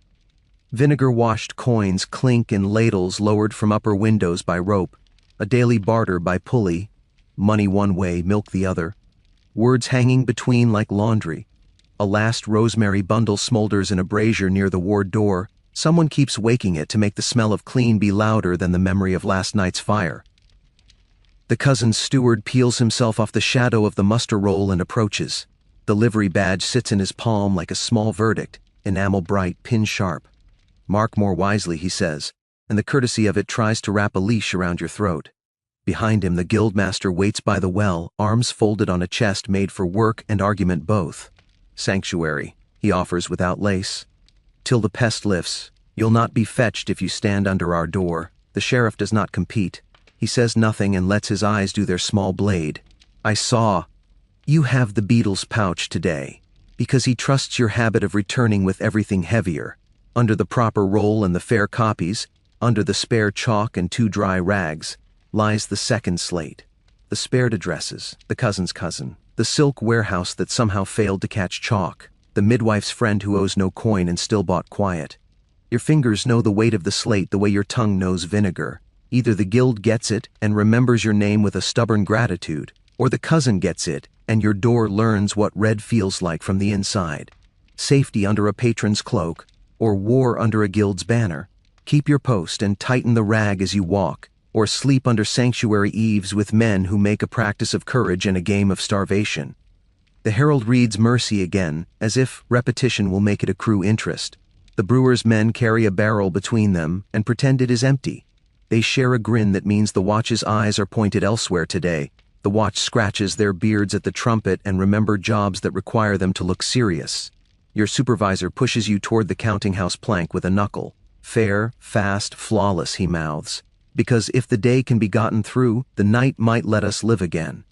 Vinegar-washed coins clink in ladles lowered from upper windows by rope, a daily barter by pulley, money one way, milk the other. Words hanging between like laundry. A last rosemary bundle smolders in a brazier near the ward door. Someone keeps waking it to make the smell of clean be louder than the memory of last night's fire. The cousin steward peels himself off the shadow of the muster roll and approaches. The livery badge sits in his palm like a small verdict, enamel bright, pin sharp. Mark more wisely, he says, and the courtesy of it tries to wrap a leash around your throat. Behind him, the guildmaster waits by the well, arms folded on a chest made for work and argument both. Sanctuary, he offers without lace. Till the pest lifts, you'll not be fetched if you stand under our door. The sheriff does not compete. He says nothing and lets his eyes do their small blade. I saw. You have the beadle's pouch today, because he trusts your habit of returning with everything heavier. Under the proper roll and the fair copies, under the spare chalk and 2 dry rags, lies the second slate. The spared addresses, the cousin's cousin, the silk warehouse that somehow failed to catch chalk, the midwife's friend who owes no coin and still bought quiet. Your fingers know the weight of the slate the way your tongue knows vinegar. Either the guild gets it and remembers your name with a stubborn gratitude, or the cousin gets it and your door learns what red feels like from the inside. Safety under a patron's cloak, or war under a guild's banner. Keep your post and tighten the rag as you walk, or sleep under sanctuary eaves with men who make a practice of courage and a game of starvation. The herald reads mercy again, as if repetition will make it accrue interest. The brewer's men carry a barrel between them and pretend it is empty. They share a grin that means the watch's eyes are pointed elsewhere today. The watch scratches their beards at the trumpet and remember jobs that require them to look serious. Your supervisor pushes you toward the counting house plank with a knuckle. Fair, fast, flawless, he mouths. Because if the day can be gotten through, the night might let us live again.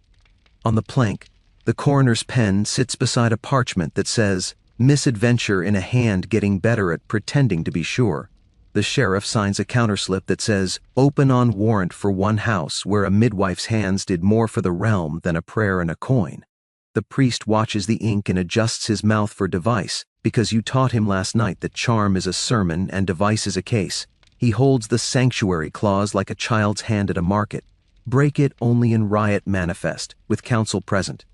On the plank, the coroner's pen sits beside a parchment that says, misadventure in a hand getting better at pretending to be sure. The sheriff signs a counterslip that says, open on warrant for one house where a midwife's hands did more for the realm than a prayer and a coin. The priest watches the ink and adjusts his mouth for device, because you taught him last night that charm is a sermon and device is a case. He holds the sanctuary clause like a child's hand at a market. Break it only in riot manifest, with counsel present.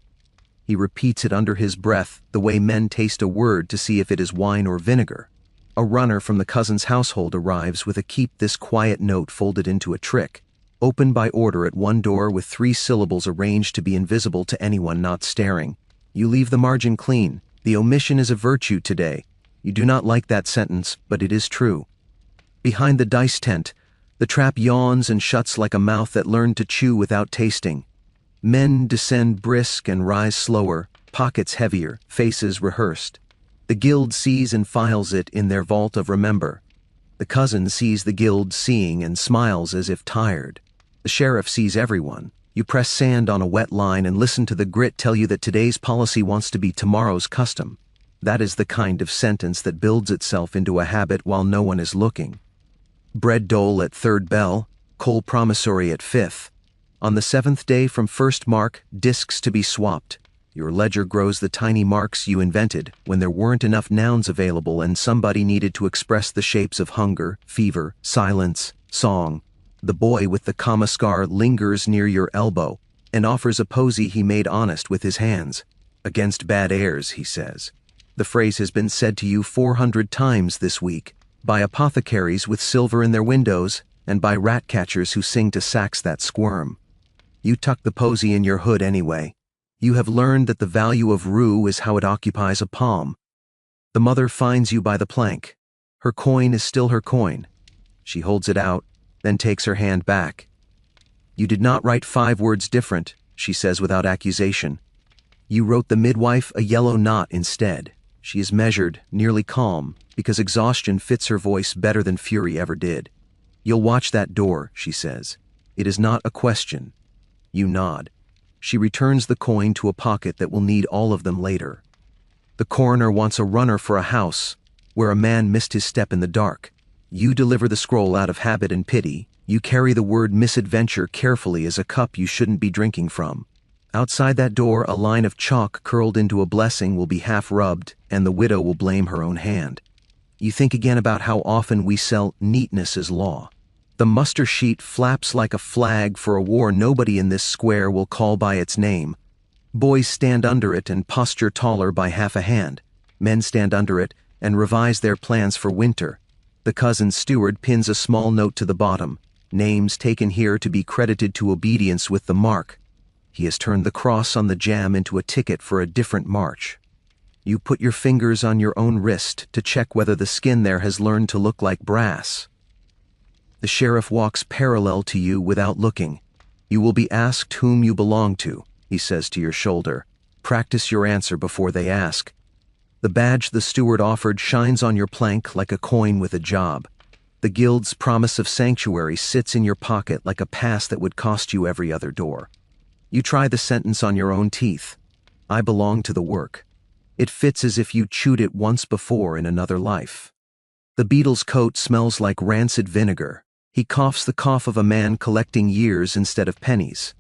He repeats it under his breath, the way men taste a word to see if it is wine or vinegar. A runner from the cousin's household arrives with a keep this quiet note folded into a trick. Open by order at one door with 3 syllables arranged to be invisible to anyone not staring. You leave the margin clean. The omission is a virtue today. You do not like that sentence, but it is true. Behind the dice tent, the trap yawns and shuts like a mouth that learned to chew without tasting. Men descend brisk and rise slower, pockets heavier, faces rehearsed. The guild sees and files it in their vault of remember. The cousin sees the guild seeing and smiles as if tired. The sheriff sees everyone. You press sand on a wet line and listen to the grit tell you that today's policy wants to be tomorrow's custom. That is the kind of sentence that builds itself into a habit while no one is looking. Bread dole at 3rd bell, coal promissory at 5th. On the 7th day from first mark, discs to be swapped. Your ledger grows the tiny marks you invented when there weren't enough nouns available and somebody needed to express the shapes of hunger, fever, silence, song. The boy with the comma scar lingers near your elbow and offers a posy he made honest with his hands. Against bad airs, he says. The phrase has been said to you 400 times this week, by apothecaries with silver in their windows and by rat catchers who sing to sax that squirm. You tuck the posy in your hood anyway. You have learned that the value of rue is how it occupies a palm. The mother finds you by the plank. Her coin is still her coin. She holds it out, then takes her hand back. You did not write 5 words different, she says without accusation. You wrote the midwife a yellow knot instead. She is measured, nearly calm, because exhaustion fits her voice better than fury ever did. You'll watch that door, she says. It is not a question. You nod. She returns the coin to a pocket that will need all of them later. The coroner wants a runner for a house where a man missed his step in the dark. You deliver the scroll out of habit and pity. You carry the word misadventure carefully as a cup you shouldn't be drinking from. Outside that door, a line of chalk curled into a blessing will be half rubbed, and the widow will blame her own hand. You think again about how often we sell neatness as law. The muster sheet flaps like a flag for a war nobody in this square will call by its name. Boys stand under it and posture taller by half a hand. Men stand under it and revise their plans for winter. The cousin steward pins a small note to the bottom, names taken here to be credited to obedience with the mark. He has turned the cross on the jam into a ticket for a different march. You put your fingers on your own wrist to check whether the skin there has learned to look like brass. The sheriff walks parallel to you without looking. You will be asked whom you belong to, he says to your shoulder. Practice your answer before they ask. The badge the steward offered shines on your plank like a coin with a job. The guild's promise of sanctuary sits in your pocket like a pass that would cost you every other door. You try the sentence on your own teeth. I belong to the work. It fits as if you chewed it once before in another life. The beetle's coat smells like rancid vinegar. He coughs the cough of a man collecting years instead of pennies.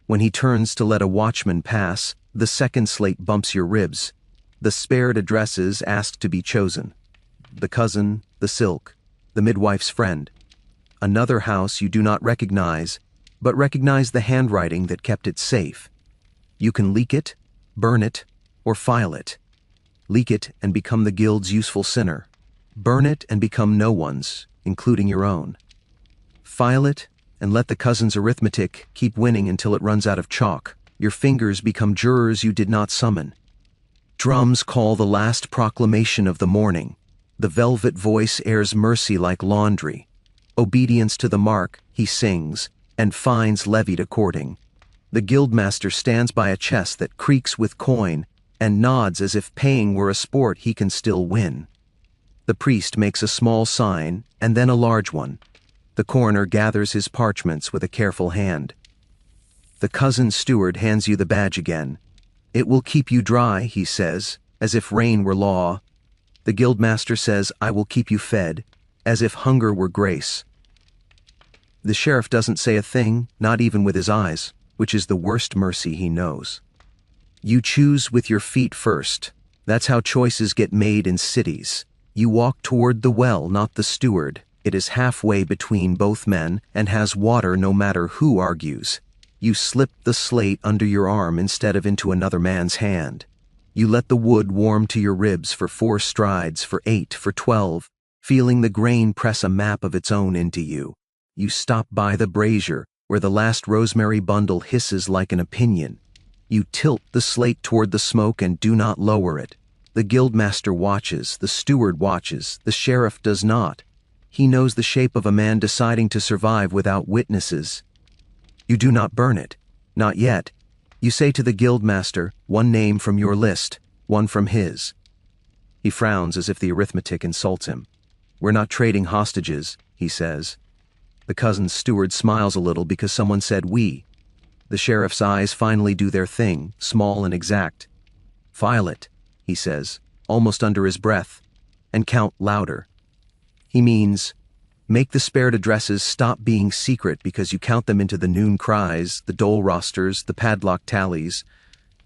When he turns to let a watchman pass, the second slate bumps your ribs. The spared addresses ask to be chosen. The cousin, the silk, the midwife's friend. Another house you do not recognize, but recognize the handwriting that kept it safe. You can leak it, burn it, or file it. Leak it and become the guild's useful sinner. Burn it and become no one's, including your own. File it and let the cousin's arithmetic keep winning until it runs out of chalk. Your fingers become jurors you did not summon. Drums call the last proclamation of the morning. The velvet voice airs mercy like laundry. Obedience to the mark, he sings, and fines levied according. The guildmaster stands by a chest that creaks with coin and nods as if paying were a sport he can still win. The priest makes a small sign and then a large one. The coroner gathers his parchments with a careful hand. The cousin steward hands you the badge again. It will keep you dry, he says, as if rain were law. The guildmaster says, I will keep you fed, as if hunger were grace. The sheriff doesn't say a thing, not even with his eyes, which is the worst mercy he knows. You choose with your feet first. That's how choices get made in cities. You walk toward the well, not the steward. It is halfway between both men and has water no matter who argues. You slip the slate under your arm instead of into another man's hand. You let the wood warm to your ribs for 4 strides, for 8, for 12, feeling the grain press a map of its own into you. You stop by the brazier, where the last rosemary bundle hisses like an opinion. You tilt the slate toward the smoke and do not lower it. The guildmaster watches, the steward watches, the sheriff does not. He knows the shape of a man deciding to survive without witnesses. You do not burn it. Not yet. You say to the guildmaster, one name from your list, one from his. He frowns as if the arithmetic insults him. We're not trading hostages, he says. The cousin's steward smiles a little because someone said we. The sheriff's eyes finally do their thing, small and exact. File it, he says, almost under his breath, and count louder. He means, make the spared addresses stop being secret because you count them into the noon cries, the dole rosters, the padlock tallies.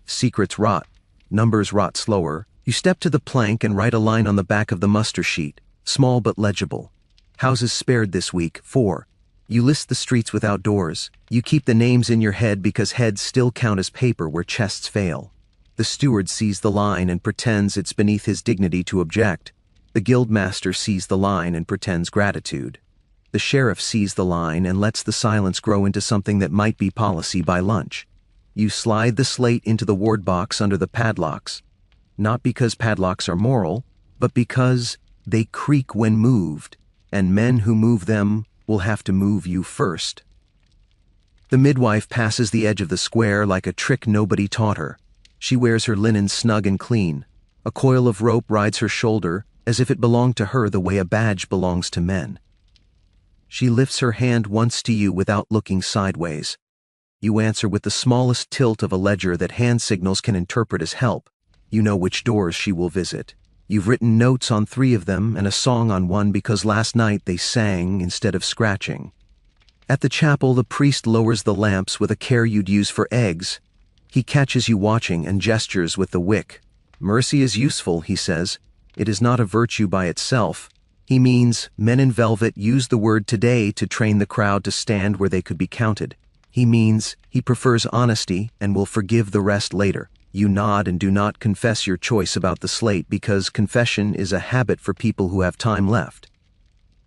Secrets rot. Numbers rot slower. You step to the plank and write a line on the back of the muster sheet, small but legible. Houses spared this week, 4. You list the streets without doors. You keep the names in your head because heads still count as paper where chests fail. The steward sees the line and pretends it's beneath his dignity to object. The guildmaster sees the line and pretends gratitude. The sheriff sees the line and lets the silence grow into something that might be policy by lunch. You slide the slate into the ward box under the padlocks. Not because padlocks are moral, but because they creak when moved, and men who move them will have to move you first. The midwife passes the edge of the square like a trick nobody taught her. She wears her linen snug and clean. A coil of rope rides her shoulder as if it belonged to her the way a badge belongs to men. She lifts her hand once to you without looking sideways. You answer with the smallest tilt of a ledger that hand signals can interpret as help. You know which doors she will visit. You've written notes on 3 of them and a song on one because last night they sang instead of scratching. At the chapel, the priest lowers the lamps with a care you'd use for eggs. He catches you watching and gestures with the wick. Mercy is useful, he says. It is not a virtue by itself. He means men in velvet use the word today to train the crowd to stand where they could be counted. He means he prefers honesty and will forgive the rest later. You nod and do not confess your choice about the slate because confession is a habit for people who have time left.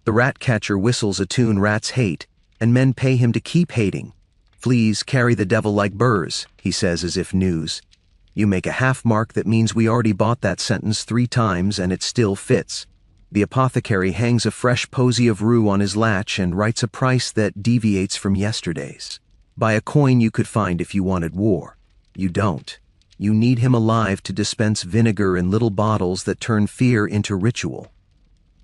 The rat catcher whistles a tune rats hate, and men pay him to keep hating. Fleas carry the devil like burrs, he says as if news. You make a half mark that means we already bought that sentence 3 times and it still fits. The apothecary hangs a fresh posy of rue on his latch and writes a price that deviates from yesterday's. Buy a coin you could find if you wanted war. You don't. You need him alive to dispense vinegar in little bottles that turn fear into ritual.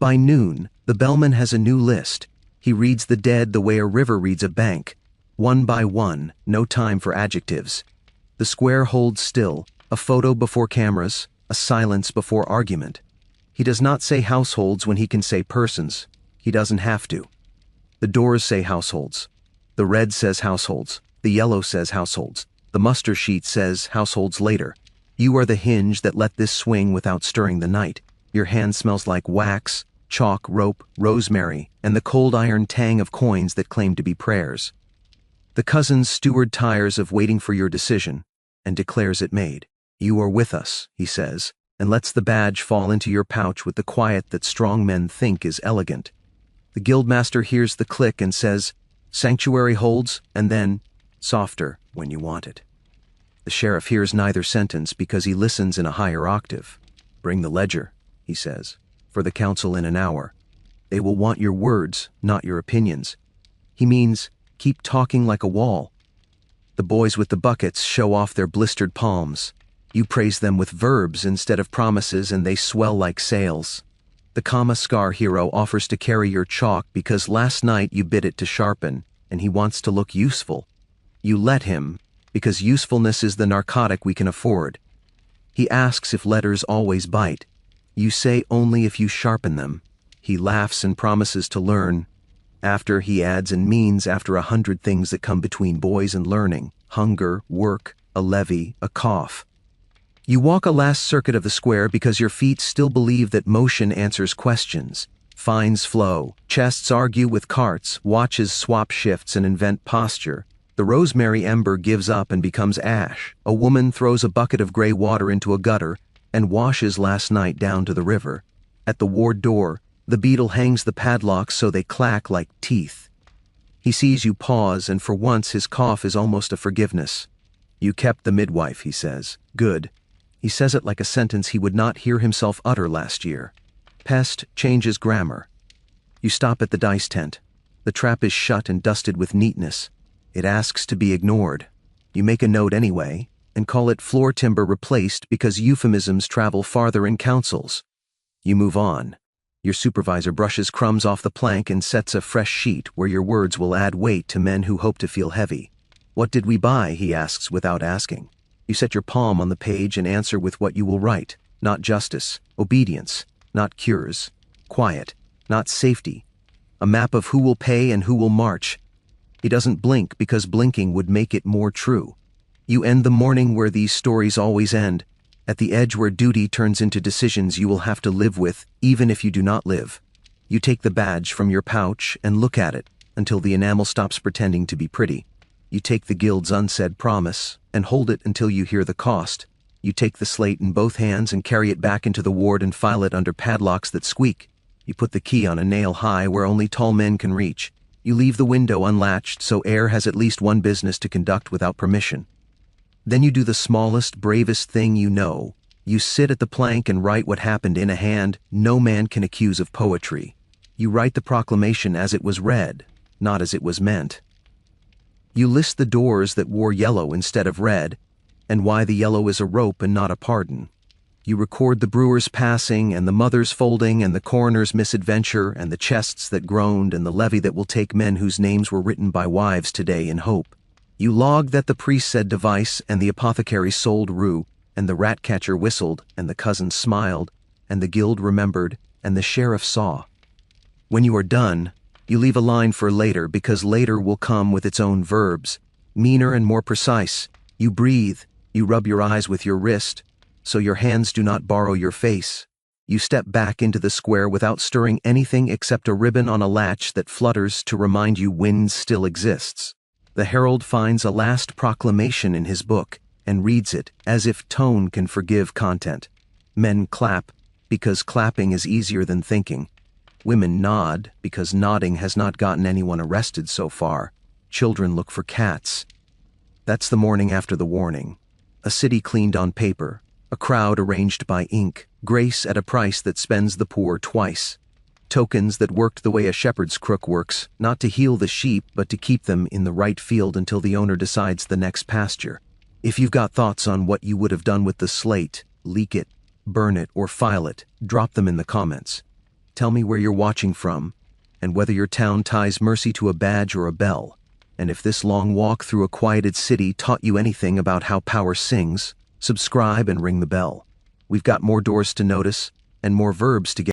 By noon, the bellman has a new list. He reads the dead the way a river reads a bank. One by one, no time for adjectives. The square holds still, a photo before cameras, a silence before argument. He does not say households when he can say persons. He doesn't have to. The doors say households. The red says households. The yellow says households. The muster sheet says households later. You are the hinge that let this swing without stirring the night. Your hand smells like wax, chalk, rope, rosemary, and the cold iron tang of coins that claim to be prayers. The cousin's steward tires of waiting for your decision and declares it made. You are with us, he says, and lets the badge fall into your pouch with the quiet that strong men think is elegant. The guildmaster hears the click and says, "Sanctuary holds," and then, "Softer when you want it." The sheriff hears neither sentence because he listens in a higher octave. "Bring the ledger," he says, "for the council in an hour. They will want your words, not your opinions." He means, keep talking like a wall. The boys with the buckets show off their blistered palms. You praise them with verbs instead of promises and they swell like sails. The comma scar hero offers to carry your chalk because last night you bid it to sharpen, and he wants to look useful. You let him, because usefulness is the narcotic we can afford. He asks if letters always bite. You say only if you sharpen them. He laughs and promises to learn. After, he adds and means after 100 things that come between boys and learning: hunger, work, a levy, a cough. You walk a last circuit of the square because your feet still believe that motion answers questions. Fines flow, chests argue with carts, watches swap shifts and invent posture. The rosemary ember gives up and becomes ash. A woman throws a bucket of gray water into a gutter and washes last night down to the river. At the ward door, the beadle hangs the padlocks so they clack like teeth. He sees you pause, and for once his cough is almost a forgiveness. "You kept the midwife," he says. "Good." He says it like a sentence he would not hear himself utter last year. Pest changes grammar. You stop at the dice tent. The trap is shut and dusted with neatness. It asks to be ignored. You make a note anyway, and call it floor timber replaced because euphemisms travel farther in councils. You move on. Your supervisor brushes crumbs off the plank and sets a fresh sheet where your words will add weight to men who hope to feel heavy. "What did we buy?" he asks without asking. You set your palm on the page and answer with what you will write. Not justice, obedience, not cures, quiet, not safety. A map of who will pay and who will march. He doesn't blink because blinking would make it more true. You end the morning where these stories always end, at the edge where duty turns into decisions you will have to live with even if you do not live. You take the badge from your pouch and look at it until the enamel stops pretending to be pretty. You take the guild's unsaid promise and hold it until you hear the cost. You take the slate in both hands and carry it back into the ward and file it under padlocks that squeak. You put the key on a nail high where only tall men can reach. You leave the window unlatched so air has at least one business to conduct without permission. Then you do the smallest, bravest thing you know. You sit at the plank and write what happened in a hand no man can accuse of poetry. You write the proclamation as it was read, not as it was meant. You list the doors that wore yellow instead of red, and why the yellow is a rope and not a pardon. You record the brewer's passing, and the mother's folding, and the coroner's misadventure, and the chests that groaned, and the levy that will take men whose names were written by wives today in hope. You log that the priest said device, and the apothecary sold rue, and the rat-catcher whistled, and the cousin smiled, and the guild remembered, and the sheriff saw. When you are done, you leave a line for later, because later will come with its own verbs, meaner and more precise. You breathe, you rub your eyes with your wrist, so your hands do not borrow your face. You step back into the square without stirring anything except a ribbon on a latch that flutters to remind you wind still exists. The herald finds a last proclamation in his book and reads it as if tone can forgive content. Men clap because clapping is easier than thinking. Women nod because nodding has not gotten anyone arrested so far. Children look for cats. That's the morning after the warning. A city cleaned on paper. A crowd arranged by ink. Grace at a price that spends the poor twice. Tokens that worked the way a shepherd's crook works, not to heal the sheep, but to keep them in the right field until the owner decides the next pasture. If you've got thoughts on what you would have done with the slate, leak it, burn it, or file it, drop them in the comments. Tell me where you're watching from, and whether your town ties mercy to a badge or a bell, and if this long walk through a quieted city taught you anything about how power sings. Subscribe and ring the bell. We've got more doors to notice, and more verbs to get